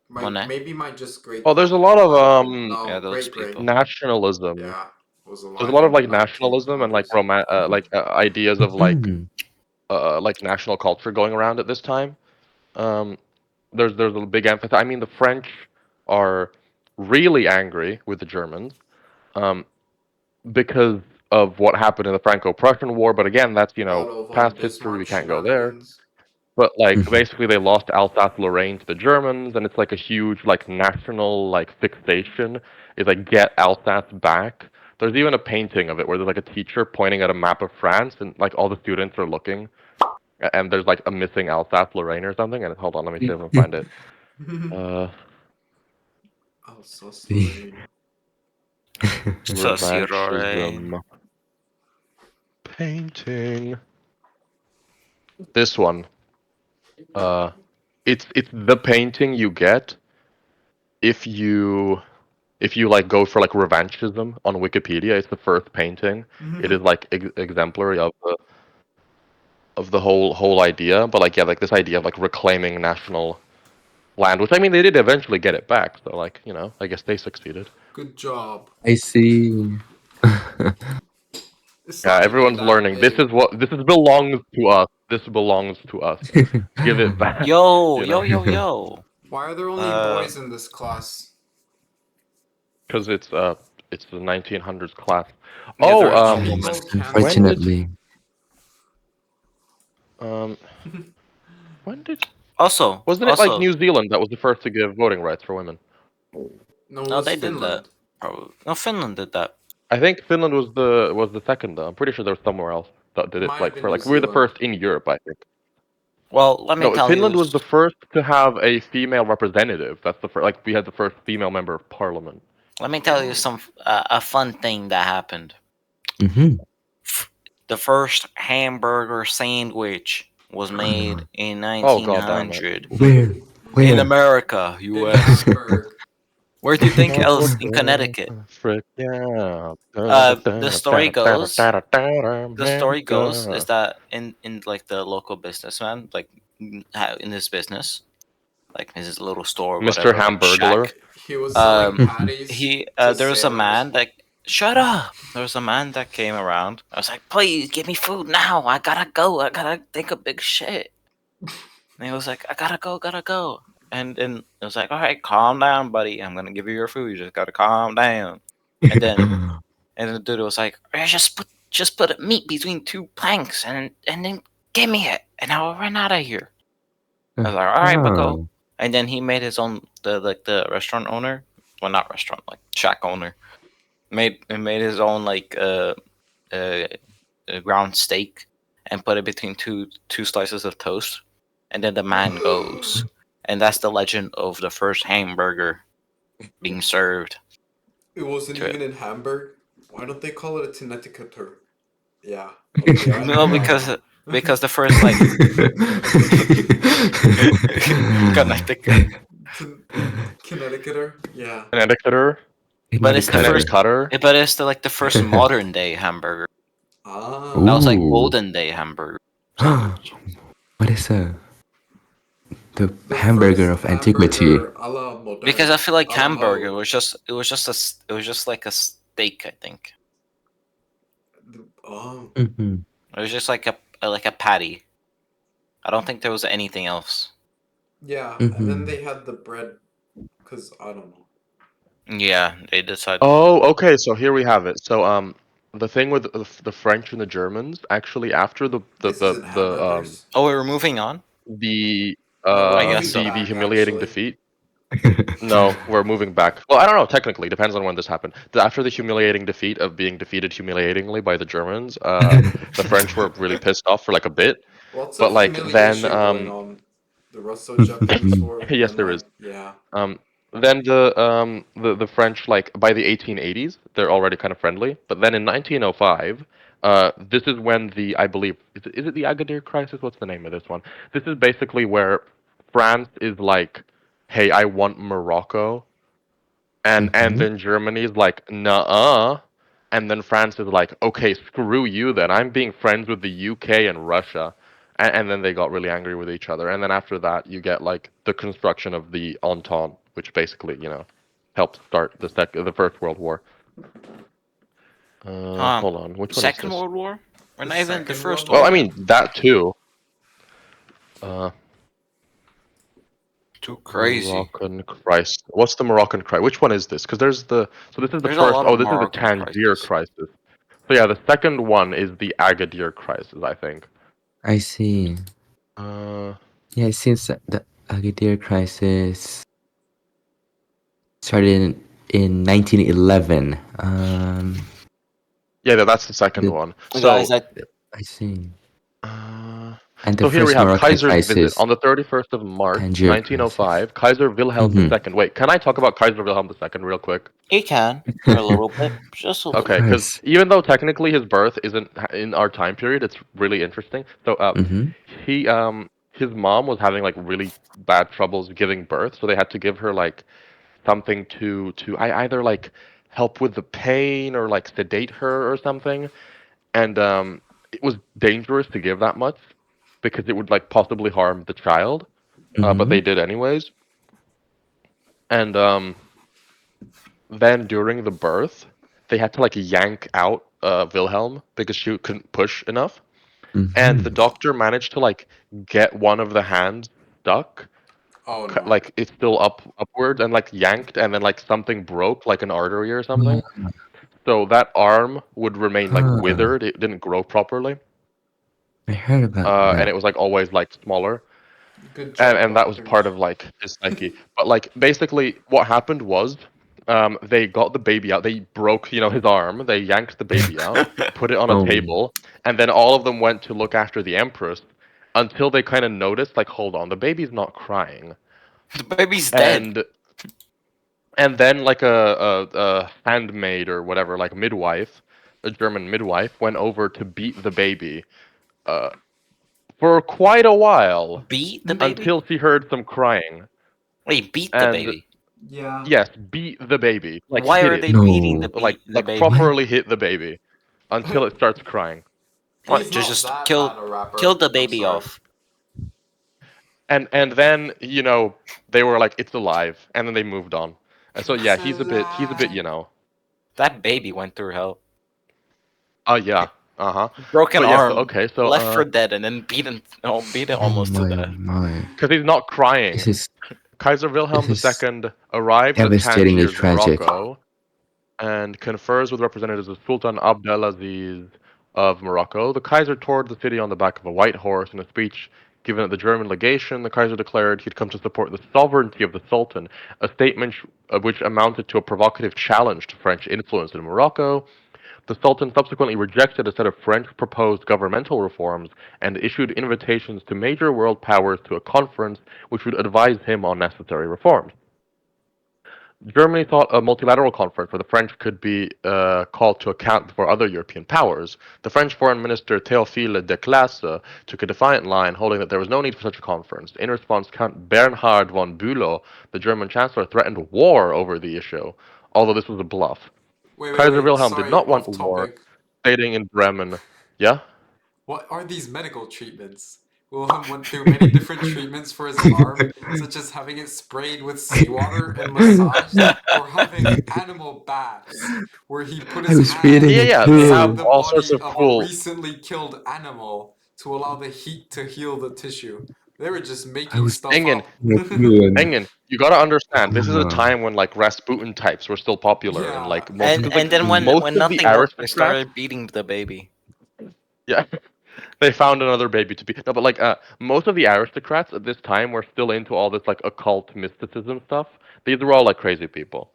Monet. maybe my just great Oh, there's a lot of Yeah, no those great people. nationalism. yeah was There's a alive lot of in like nationalism and like 1900s. ideas of Hmm. like national culture going around at this time. Um, there's a big emphasis. I mean, the French are really angry with the Germans um, because of what happened in the Franco-Prussian War. But again, that's Battle von past history. We Bismarck can't go there. shenanigans. But like basically, they lost Alsace-Lorraine to the Germans, and it's like a huge like national like fixation. Is like get Alsace back. There's even a painting of it where there's like a teacher pointing at a map of France, and like all the students are looking, and there's like a missing Alsace-Lorraine or something. And hold on, let me see if I can find it. Uh, Alsace-Lorraine. Sussy Lorraine. revanchism painting. This one. It's the painting you get if you like go for like revanchism on Wikipedia. It's the first painting. It is like exemplary of the whole idea. But like yeah, like this idea of like reclaiming national land, which I mean they did eventually get it back. So like I guess they succeeded. Good job. I see. It's Yeah, not even everyone's that learning. big. This is belongs to us. This belongs to us. Give it back. Yo, You know, yo, yo, yo. Why are there only Uh, boys in this class? because it's the 1900s class. yeah, Oh, there is French no woman. people when cancelled. did Unfortunately. um when did wasn't it like Also, New Zealand that was the first to give voting rights for women? No, it no, was they did that. Finland. Probably. No, Finland did that. I think Finland was the second though. I'm pretty sure there was somewhere else that did it Might have like been for New like we were the Zealand. first in Europe, I think. Well, let me No, tell you. Finland was the first to have a female representative. That's the first, like we had the first female member of parliament. Let me tell you Oh. some a fun thing that happened. Mm-hmm. The first hamburger sandwich was made in Oh god damn it. 1900 Where? in Where? America, In U.S. Hamburg. Where do you think else? In Connecticut. Frick yeah. The story goes. The story goes is that in like the local businessman, like in his business, like his little store, Mr. whatever, like Hamburglar. shack. He was selling Um, patties to there was a sailors. man that shut up. There was a man that came around. I was like, please give me food now. I gotta go. I gotta take a big shit. And he was like, I gotta go. And then it was like, all right, calm down, buddy. I'm gonna give you your food. You just gotta calm down. And then the dude was like, "Yeah, just put meat between two planks and then give me it, and I'll run out of here." I was like, all right, but go. Oh. And then he made his own the restaurant owner, well not restaurant like shack owner, made his own like uh, ground steak and put it between two slices of toast, and then the man goes, and that's the legend of the first hamburger being served. It wasn't to it. even in Hamburg. Why don't they call it a Connecticuter? Yeah. Okay, I No, know. I because know. the first like Connecticut, Con- Connecticuter? Yeah. Connecticuter, but it's the Connecticut. first, Connecticutter. but it's the like the first modern day hamburger. That Ah. was like Ooh. olden day hamburger sandwich. What is the The hamburger first of antiquity? hamburger a la Because moderne. I feel like A la hamburger mode. was it was just like a steak. I think Oh. Mm-hmm. it was just like a patty. I don't think there was anything else. Yeah, and then Mm-hmm. they had the bread, because I don't know. Yeah, they decided. Oh, okay. So here we have it. So the thing with the French and the Germans, actually, after This isn't hamburgers. Oh, we're moving on. the No, we're I guess moving so. the back, humiliating actually. defeat. No, we're moving back. Well, I don't know. Technically, depends on when this happened. After the humiliating defeat of being defeated humiliatingly by the Germans, the French were really pissed off for like a bit. Lots But of like then, humiliation going on. The Russo-Japanese War, yes, then there is. yeah. Um, then the French, like by the 1880s, they're already kind of friendly. But then in 1905, this is when I believe, is it the Agadir crisis? What's the name of this one? This is basically where France is like, hey, I want Morocco, and Mm-hmm. then Germany's like, nah, and then France is like, okay, screw you then. I'm being friends with the UK and Russia. And then they got really angry with each other. And then after that, you get like the construction of the Entente, which basically, helped start the First World War. Um, Hold on, which one is Second this? World War, or The not even the Second First World Well, I World War? War. mean that too. Uh, Too crazy. Moroccan crisis. What's the Moroccan crisis? Which one is this? Because so this is the There's a first. lot of Oh, this is the Moroccan Tangier crisis. crisis. So yeah, the second one is the Agadir crisis, I think. I see. Uh, Yeah, it seems that the Agadir crisis started in 1911. yeah, that's the second The, one. Guys, So, I see. uh, And the so here we first have Moroccan Kaiser's visit crisis, on the 31st of March, Tangier crisis. 1905. Kaiser Wilhelm Mm-hmm. II. Wait, can I talk about Kaiser Wilhelm II real quick? you can for a little bit, just a Of little. Okay, because course. even though technically his birth isn't in our time period, it's really interesting. So, Mm-hmm. his mom was having like really bad troubles giving birth, so they had to give her like something to either like help with the pain or like sedate her or something. And it was dangerous to give that much because it would like possibly harm the child. But Mm-hmm. they did anyways. And then during the birth, they had to like yank out Wilhelm because she couldn't push enough. And the Mm-hmm. doctor managed to like get one of the hands stuck, Oh no. like it's still upwards and like yanked, and then like something broke, like an artery or something. Ah, So that arm would remain like ah, withered. It didn't grow properly, I heard about and that. it was like always like smaller. Good and job, and that was part doctors. of like his psyche. But like basically, what happened was, they got the baby out. They broke, his arm. They yanked the baby out, put it on a Oh, table, and then all of them went to look after the empress, until they kind of noticed, like, hold on, the baby's not crying, The baby's dead. and and then like a handmaid or whatever, like midwife, a German midwife, went over to beat the baby, uh, for quite a while, Beat the baby? until she heard some crying. Wait, beat the And baby. Yeah. yes, beat the baby. Like Why hit are it. they beating no. the Like baby? What? properly hit the baby until it starts crying. What? He's To not just that bad a kill rapper. the I'm baby sorry. off. And then, they were like, it's alive, and then they moved on. And so yeah, It's he's a bit, alive. That baby went through hell. yeah. Uh-huh. Broken But yeah, so arm, okay, so left for dead, and then beat it Oh almost to my, oh death. my. because he's not crying. This is Kaiser this Wilhelm is II arrives at devastatingly Tangiers, tragic. Morocco, and confers with representatives of Sultan Abdelaziz of Morocco. The Kaiser toured the city on the back of a white horse. In a speech given at the German legation, the Kaiser declared he'd come to support the sovereignty of the Sultan, a statement which amounted to a provocative challenge to French influence in Morocco. The Sultan subsequently rejected a set of French proposed governmental reforms and issued invitations to major world powers to a conference which would advise him on necessary reforms. Germany thought a multilateral conference where the French could be called to account before other European powers. The French Foreign Minister Théophile Declasse took a defiant line, holding that there was no need for such a conference. In response, Count Bernhard von Bülow, the German Chancellor, threatened war over the issue, although this was a bluff. Kaiser Wait. Wilhelm did Sorry, not want off war, topic. stating in Bremen, yeah? What are these medical treatments? Wilhelm went through many different treatments for his arm, such as having it sprayed with seawater and massaged, or having animal baths, where he put I his was reading Yeah, hand it yeah, they have inside too. the all sorts body of of a cool. recently killed animal to allow the heat to heal the tissue. They were just I making was stuff Engin, up. reading it too, and Engin, you gotta understand, this is a uh, time when like Rasputin types were still popular and Yeah. like most, because like And then mm, most when of the nothing worked, they aristocrats, started beating the baby. yeah, they found another baby to be. No, but like most of the aristocrats at this time were still into all this like occult mysticism stuff. These were all like crazy people.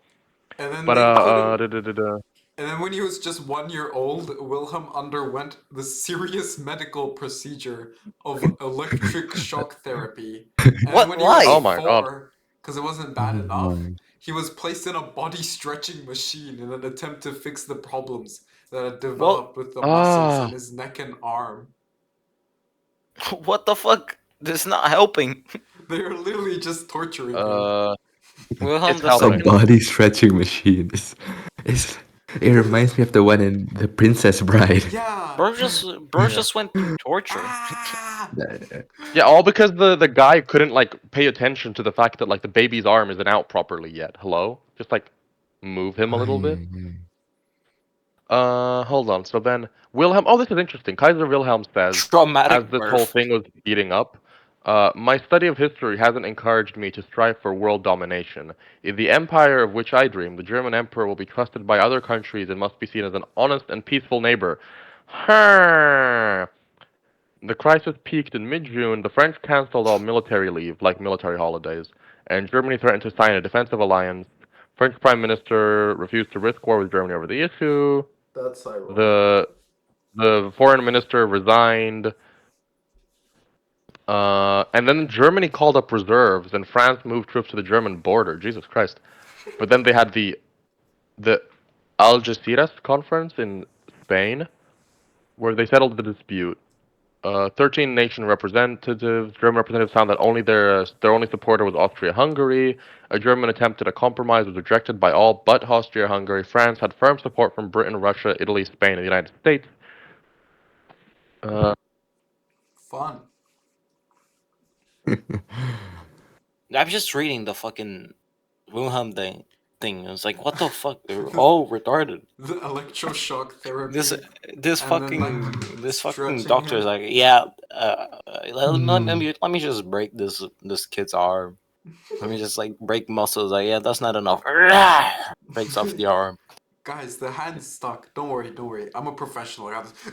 And then But they put him. da, da, da, da. And then when he was just 1 year old, Wilhelm underwent the serious medical procedure of electric shock therapy. And then What? when he was Oh Why? my god. 4, because it wasn't bad oh enough, my. he was placed in a body stretching machine in an attempt to fix the problems that had Well, developed with the muscles in Ah, his neck and arm. what the fuck? This is not helping. They were literally just torturing him. uh, Wilhelm it's the A helping. second. body stretching machine. It's, it reminds me of the one in The Princess Bride. Yeah. Bro Yeah. just went through torture. Ah! Yeah, all because the guy couldn't like pay attention to the fact that like the baby's arm isn't out properly yet. Hello? Just like move him a little bit. Ay, ay. Hold on. So then Wilhelm. Oh, this is interesting. Kaiser Wilhelm says, as Traumatic this whole birth. thing was heating up, my study of history hasn't encouraged me to strive for world domination. In the empire of which I dream, the German emperor will be trusted by other countries and must be seen as an honest and peaceful neighbor. Her. The crisis peaked in mid-June. The French cancelled all military leave, like military holidays, and Germany threatened to sign a defensive alliance. French Prime Minister refused to risk war with Germany over the issue. That's ironic. The the foreign minister resigned. And then Germany called up reserves, and France moved troops to the German border. Jesus Christ! But then they had the Algeciras conference in Spain, where they settled the dispute. 13 nation representatives, German representatives found that only their only supporter was Austria-Hungary. A German attempt at a compromise was rejected by all but Austria-Hungary. France had firm support from Britain, Russia, Italy, Spain, and the United States. Uh, Fun. I'm just reading the fucking Wilhelm thing. I was like, what the fuck? They're all retarded. The electroshock therapy. This And then, like, this fucking stretching doctor is him. like, yeah. Let me just break this kid's arm. Let me just like break muscles. Like, yeah, that's not enough. Breaks off the arm. Guys, the hand's stuck. Don't worry. I'm a professional. I got this.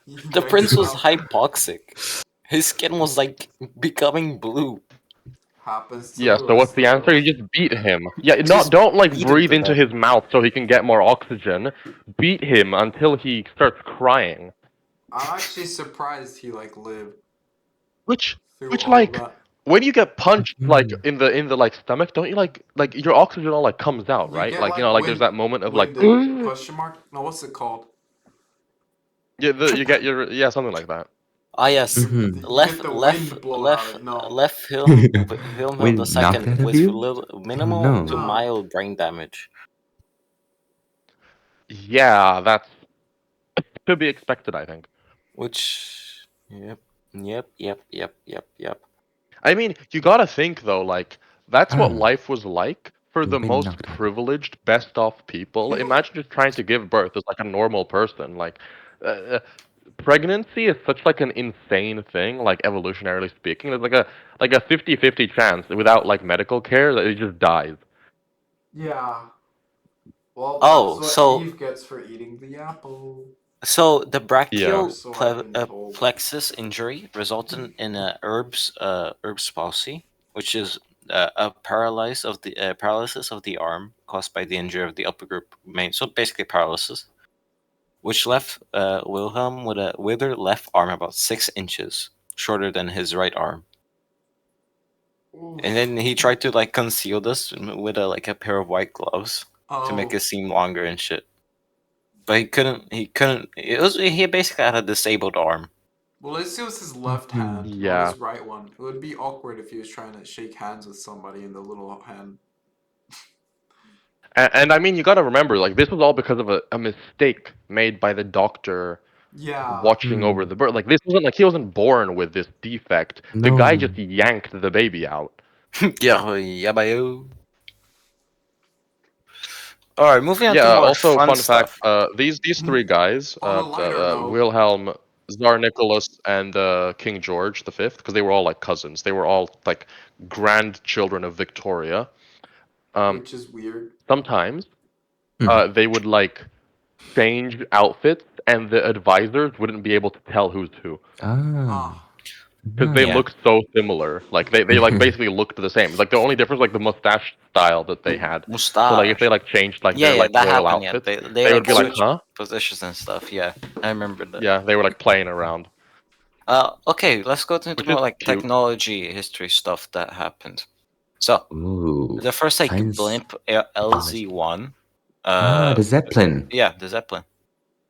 He The yanks prince it was out. hypoxic. His skin was like becoming blue. Happens to yeah. the So what's rest the of answer? us. You just beat him. Yeah. Just Don't like beat him breathe to into death. his mouth so he can get more oxygen. Beat him until he starts crying. I'm actually surprised he like lived Which through which all of like that. when you get punched like Mm. in the like stomach, don't you like your oxygen all like comes out, You right? get Like like like there's that moment of like winded question mark? No, what's it called? yeah, you get your yeah, something like that. Ah yes, Mm-hmm. You get the wind blown out of you. No. left Wilhelm the Wind knocked second out of with you? Oh minimal to no. No. mild brain damage. Yeah, that's to be expected, I think. Which yep. I mean, you gotta think though, like that's what Oh, life was like for the the wind most knocked out. privileged, best off people. Imagine just trying to give birth as like a normal person. Like, uh, pregnancy is such like an insane thing, like evolutionarily speaking. There's like a 50-50 chance without like medical care that it just dies. Yeah. Well, that's Oh, what Eve gets for eating the apple. so the Yeah. brachial So I've been told. plexus injury resulted in a Erb's palsy, which is a paralysis of the arm caused by the injury of the upper group main. So basically paralysis, which left Wilhelm with a withered left arm about 6 inches shorter than his right arm. And then he tried to like conceal this with a pair of white gloves to make it seem longer and shit. But he couldn't. He couldn't. He basically had a disabled arm. Well, let's see it was his left hand, not Yeah. his right one. It would be awkward if he was trying to shake hands with somebody in the little hand. And I mean, you got to remember, like this was all because of a mistake made by the doctor Yeah. watching over the birth. Like this wasn't like he wasn't born with this defect. The guy No. just yanked the baby out. Yeah, bayo. All right, moving on to Yeah. more Also, fun fun fact: stuff. these three guys, On a lighter note, Wilhelm, Tsar Nicholas, and King George the Fifth, because they were all like cousins. They were all like grandchildren of Victoria. which is weird. Sometimes Mhm. they would like change outfits, and the advisors wouldn't be able to tell who's who. Ah. Ah, Because they Yeah, look so similar. Like they like basically looked the same. Like the only difference like the mustache style that they had. So like if they mustache. like changed like Yeah, their yeah, like that royal happened. Yeah, outfits, they they would like be like, switched huh? positions and stuff. Yeah, I remember that. Yeah, they were like playing around, Okay, let's go into which more is like cute. technology history stuff that happened. So Ooh. the first like Science blimp technology. LZ-1, Ah, the Zeppelin. yeah, the Zeppelin.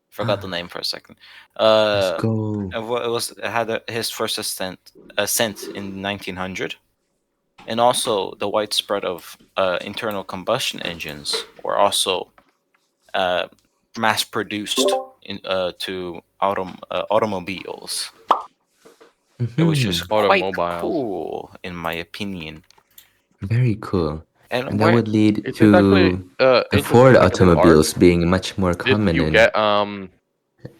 Forgot the Ah, name for a second. let's Uh, go. it had his first ascent in 1900, and also the widespread of internal combustion engines were also uh, mass produced to automobiles, which is Hmm. quite Automobiles. cool in my opinion. Very cool. And And that where would lead It's actually to the interesting Ford because in art, automobiles being much more if common you in get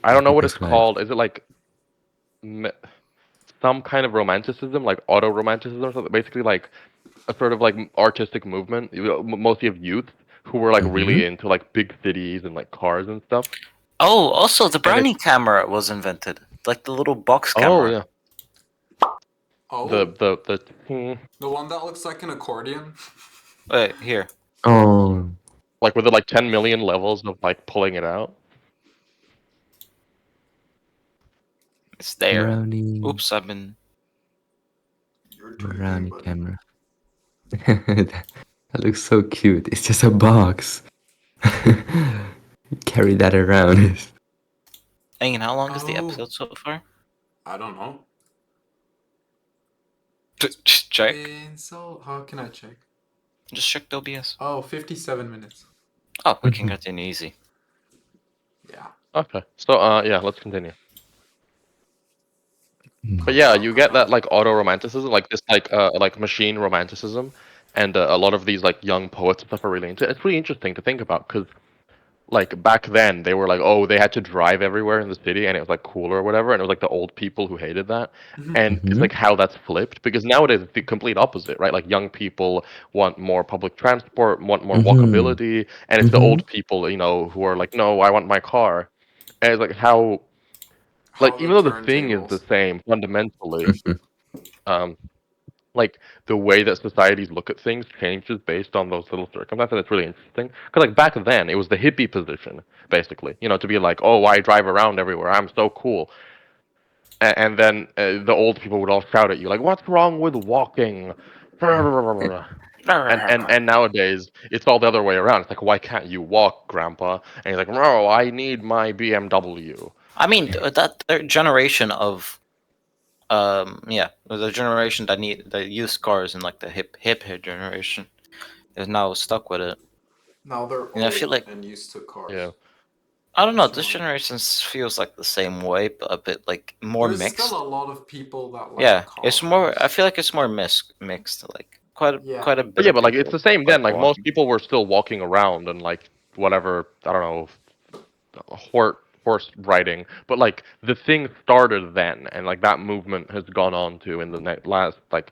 I don't know what it's people's lives. called. Is it like m- some kind of romanticism, like auto romanticism or something? Basically, like a sort of like artistic movement, mostly of youth who were like Mm-hmm. really into like big cities and like cars and stuff. also the And it's brownie camera was invented, like the little box oh camera. yeah, oh, the the one that looks like an accordion. Wait, here. Oh, like with the like 10 million levels of like pulling it out. It's there. brownie, Oops, I've been. You're doing great, brownie buddy. camera. That looks so cute. It's just a box. Carry that around. Hang on, how long is the Oh, episode so far? I don't know. Check. So how can I check? Just check the OBS. Oh, 57 minutes. Oh, we can Mhm. continue easy. Yeah. Okay, so yeah, let's continue. But Mm. yeah, you get that like auto romanticism, like this like machine romanticism, and a lot of these like young poets and stuff are really into it. It's really interesting to think about because like back then they were like, oh, they had to drive everywhere in the city and it was like cool or whatever, and it was like the old people who hated that. And it's Mhm. like how that's flipped because nowadays it's the complete opposite, right? Like young people want more public transport, want more Mhm. walkability, and it's the Mhm. old people, who are like, no, I want my car. And it's like how like How the even though the thing is the turntables. same fundamentally, Mhm. um like the way that societies look at things changes based on those little circumstances. And it's really interesting because like back then it was the hippie position basically, to be like, oh, I drive around everywhere, I'm so cool. And then the old people would all shout at you like, what's wrong with walking? And nowadays it's all the other way around. It's like, why can't you walk, grandpa? And he's like, no, I need my BMW. I mean, that their generation of yeah, the generation that used cars in like the hip generation is now stuck with it. Now they're And I feel old like and used to Yeah. cars. I don't know. Which This one? generation feels like the same way, but a bit like more There's still mixed. a lot of people that like Yeah, it's more. I cars. feel like it's more mixed. Like quite Yeah. a But bit yeah, of but like it's people the same then. like Like most walking. people were still walking around and like whatever, I don't know, horse riding. But like the thing started then, and like that movement has gone on to in the last like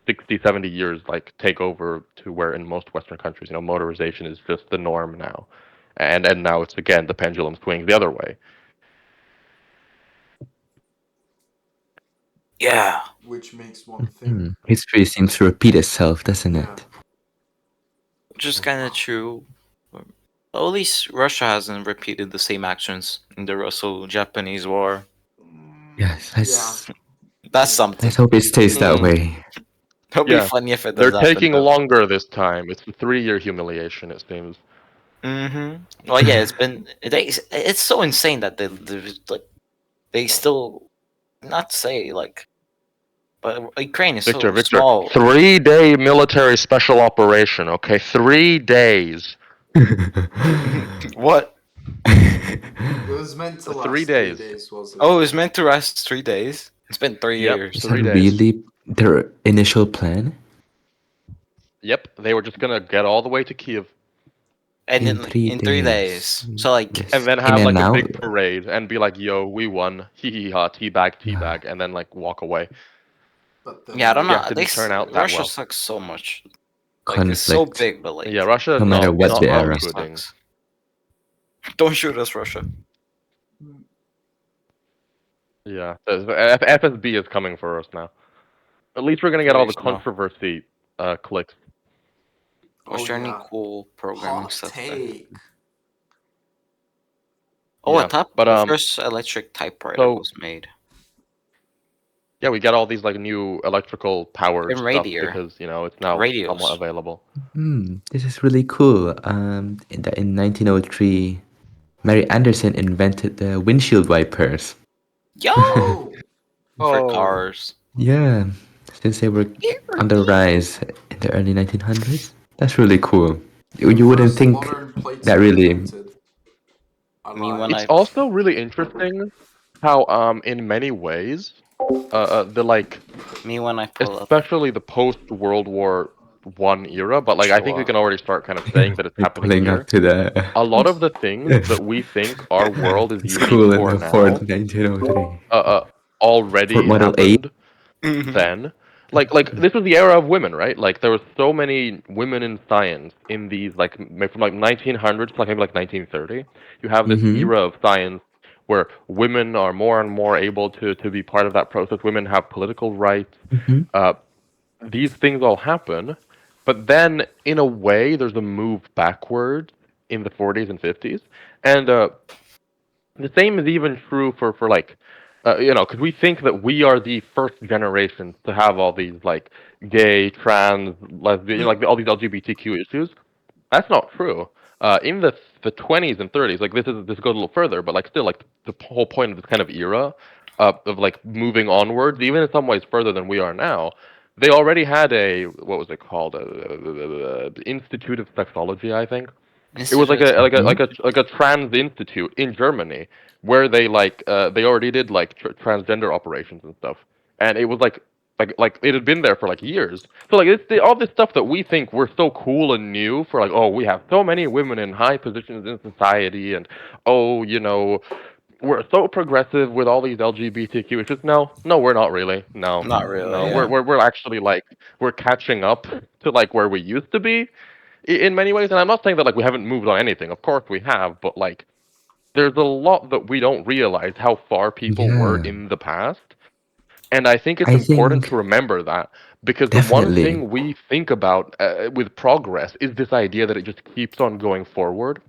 60, 70 years, like take over to where in most Western countries, motorization is just the norm now, and now it's again the pendulum swings the other way. Yeah, Which makes one think. Mhm. History seems to repeat itself, doesn't Yeah. it? which is kind of true. Well, at least Russia hasn't repeated the same actions in the Russo-Japanese War. Yes, Yeah. That's let's something. hope it stays that way. It'll be Yeah. funny if it They're does happen taking though. longer this time. It's a 3-year humiliation, it seems. Well, yeah, it's so insane that they still not say like, but Ukraine is Victor, so Victor, small. 3-day military special operation, okay? 3 days. What? It was meant to 3 last three days. days, was it? Oh, it was meant to last 3 days. It's been three Yep, years. Is that 3 days. really their initial plan? Yep, they were just gonna get all the way to Kiev And In in 3 days. 3 days. So like, and Yes. then In have like and a out? big parade and be like, "Yo, we won! Hee hee ha! Teabag, teabag," and then like walk away. But yeah, I don't then Yeah, know. didn't turn out that Russia well. sucks so much. Like it's so Conflict. big, but Yeah, like Russia is No matter not what not the not era. economy gooding. sucks. Don't shoot us, Russia. Yeah, FSB is coming for us now. At least we're gonna get all the Please no. controversy clicks. Was oh there any yeah, cool programming hot stuff there? take. Oh, Yeah, but the first electric typewriter so was made yeah, we got all these like new electrical powered in stuff Radier because it's now somewhat radios. available. This is really cool. In 1903, Mary Anderson invented the windshield wipers. Yo, Oh, for Oh, cars. Yeah, since they were on the rise in the early 1900s. That's really cool. the You wouldn't first think modern plates that were really. invented. I Me when lied. it's I also really interesting how in many ways the like me when I pull up especially the post World War One era, but like I think we Chua. can already start kind of saying that it's Like happening pulling up here. to the A lot of the things that we think our world is unique school in for the Ford now, 1903. uh, uh, Ford already Model 8. happened then. Like this was the era of women, right? Like there was so many women in science in these from like 1900s to like maybe like 1930. You have this Mm-hmm. era of science where women are more and more able to be part of that process. Women have political rights. Mm-hmm. Uh, these things all happen, but then in a way, there's a move backwards in the 40s and 50s, and the same is even true for like, because we think that we are the first generation to have all these like gay, trans, lesbian, like all these LGBTQ issues. That's not true. In the 20s and 30s, like this goes a little further, but like still like the whole point of this kind of era of like moving onwards, even in some ways further than we are now. They already had a what was it called? Institute of Sexology, I think. It was like Institute. a trans institute in Germany where they already did like transgender operations and stuff, and it was like it had been there for like years. So like all this stuff that we think we're so cool and new for, like, oh, we have so many women in high positions in society, and oh, we're so progressive with all these LGBTQ. It's just no, we're not really. No, Not really, no, yeah. we're actually like we're catching up to like where we used to be in many ways. And I'm not saying that like we haven't moved on anything. Of course we have, but like there's a lot that we don't realize how far people were Yeah, in the past. And I think it's I important think to remember that because the one definitely thing we think about with progress is this idea that it just keeps on going forward.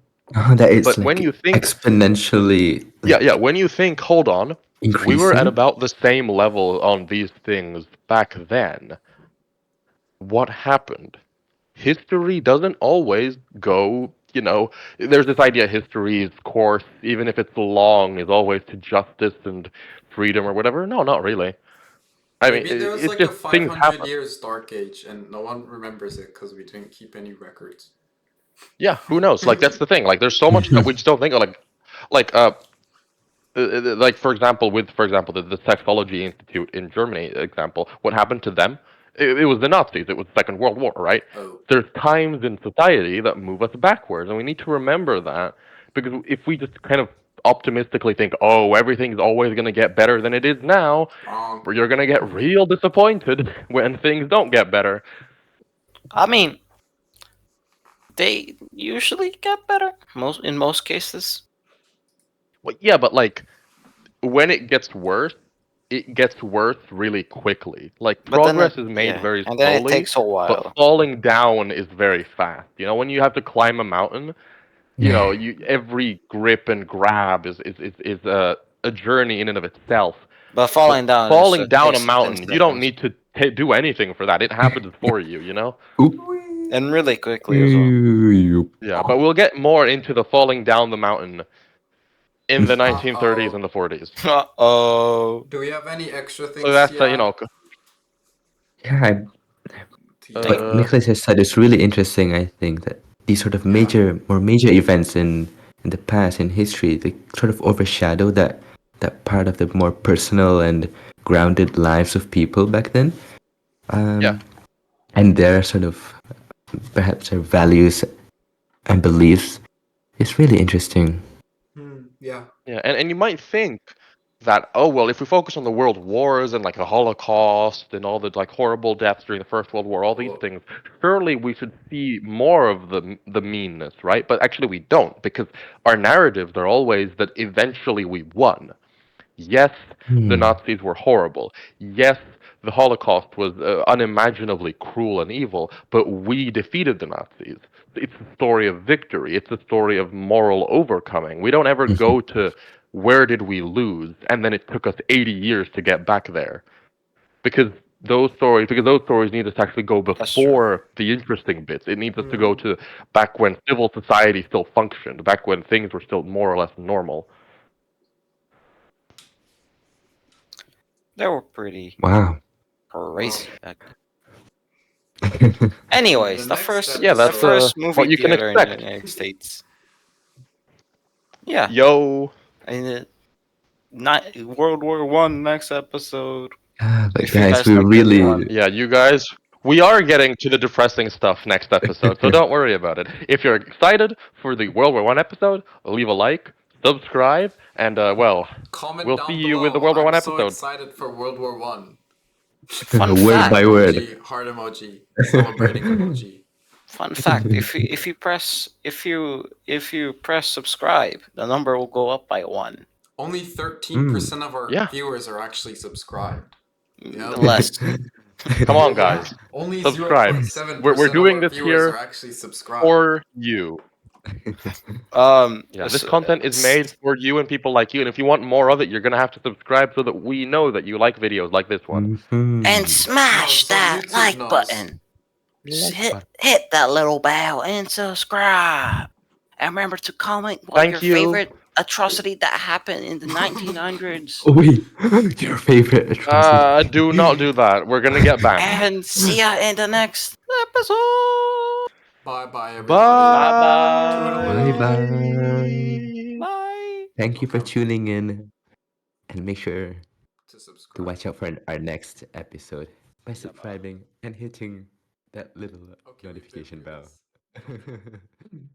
that it's But when like you think, exponentially yeah, like when you think, hold on, we were at increasing. about the same level on these things back then. What happened? History doesn't always go, there's this idea history's course, even if it's long, is always to justice and freedom or whatever. No, not really. I mean, Maybe there was it's like a just things 500 happen. years dark age and no one remembers it because we didn't keep any records. Yeah, who knows? Like that's the thing. Like there's so much that we just don't think of. Like like for example the Sexology Institute in Germany example, what happened to them? It was the Nazis. It was the Second World War, right? Oh, There's times in society that move us backwards, and we need to remember that because if we just kind of optimistically think, oh, everything's always going to get better than it is now, wrong. you're going to get real disappointed when things don't get better. I mean, they usually get better in most cases. Well, yeah, but like when it gets worse really quickly. Like But then progress is made yeah, very and then it slowly, takes a but while. falling down is very fast. When you have to climb a mountain, Yeah, you every grip and grab is a journey in and of itself. But But falling down is falling just down a takes 10 mountain, you don't seconds. need to do anything for that. It happens for you, you know? Oop. And really quickly as well. Yeah, but we'll get more into the falling down the mountain in the Mm. 1930s and Uh-oh. the 40s. Uh-oh. Do we have any extra So things that's, to add? Yeah, Like, what uh, Nicholas has said is really interesting. I think that these sort of Yeah. more major events in the past in history, they sort of overshadow that part of the more personal and grounded lives of people back then. yeah. And their sort of perhaps their values and beliefs is really interesting. Yeah. Yeah, and you might think that, oh well, if we focus on the world wars and like the Holocaust and all the like horrible deaths during the First World War, all these Oh. things, surely we should see more of the meanness, right? But actually we don't, because our narratives are always that eventually we won. Yes, the Hmm. Nazis were horrible. Yes, the Holocaust was unimaginably cruel and evil, but we defeated the Nazis. It's a story of victory. It's a story of moral overcoming. We don't ever go to where did we lose, and then it took us 80 years to get back there. Because those stories need us to actually go that's true. before the interesting bits. It needs us to go to back when civil society still functioned, back when things were still more or less normal. They were pretty Wow. Wow. crazy back then. In the Anyways, next Yeah, the that's episode, first movie what you can theater in the expect. United States. Yeah. Yo. In the World War One next episode. But If you guys, guys we like really everyone. Yeah, you guys, we are getting to the depressing stuff next episode, so don't worry about it. If you're excited for the World War One episode, leave a like, subscribe, and well, comment we'll see down you with the below. World War I'm One so episode. excited for World War One. Fun word fact. by word. Heart emoji. Celebrating emoji. Fun fact. If you press subscribe, the number will go up by 1. Only 13% of our Yeah, viewers are actually subscribed. Yep. Less. come on, Yeah. guys, Only subscribe. We're 0.7% of doing our this viewers are here actually subscribed. for you. Yeah, this So, content is made for you and people like you, and if you want more of it, you're gonna have to subscribe so that we know that you like videos like this one. and Mhm. smash So that YouTube like knows. button. Hit that little bell and subscribe. And remember to comment what your Thank you. favorite atrocity that happened in the 1900s. Oh wait, your favorite atrocity. Do not do that. We're gonna get banned. And see ya in the next episode. Bye bye, everybody. Bye Bye bye. bye. Bye. Bye. Thank you for Okay, tuning in, and make sure to to subscribe. watch out for our next episode by Yeah, bye. subscribing and hitting that little Okay, we've been notification through bell. this. Okay.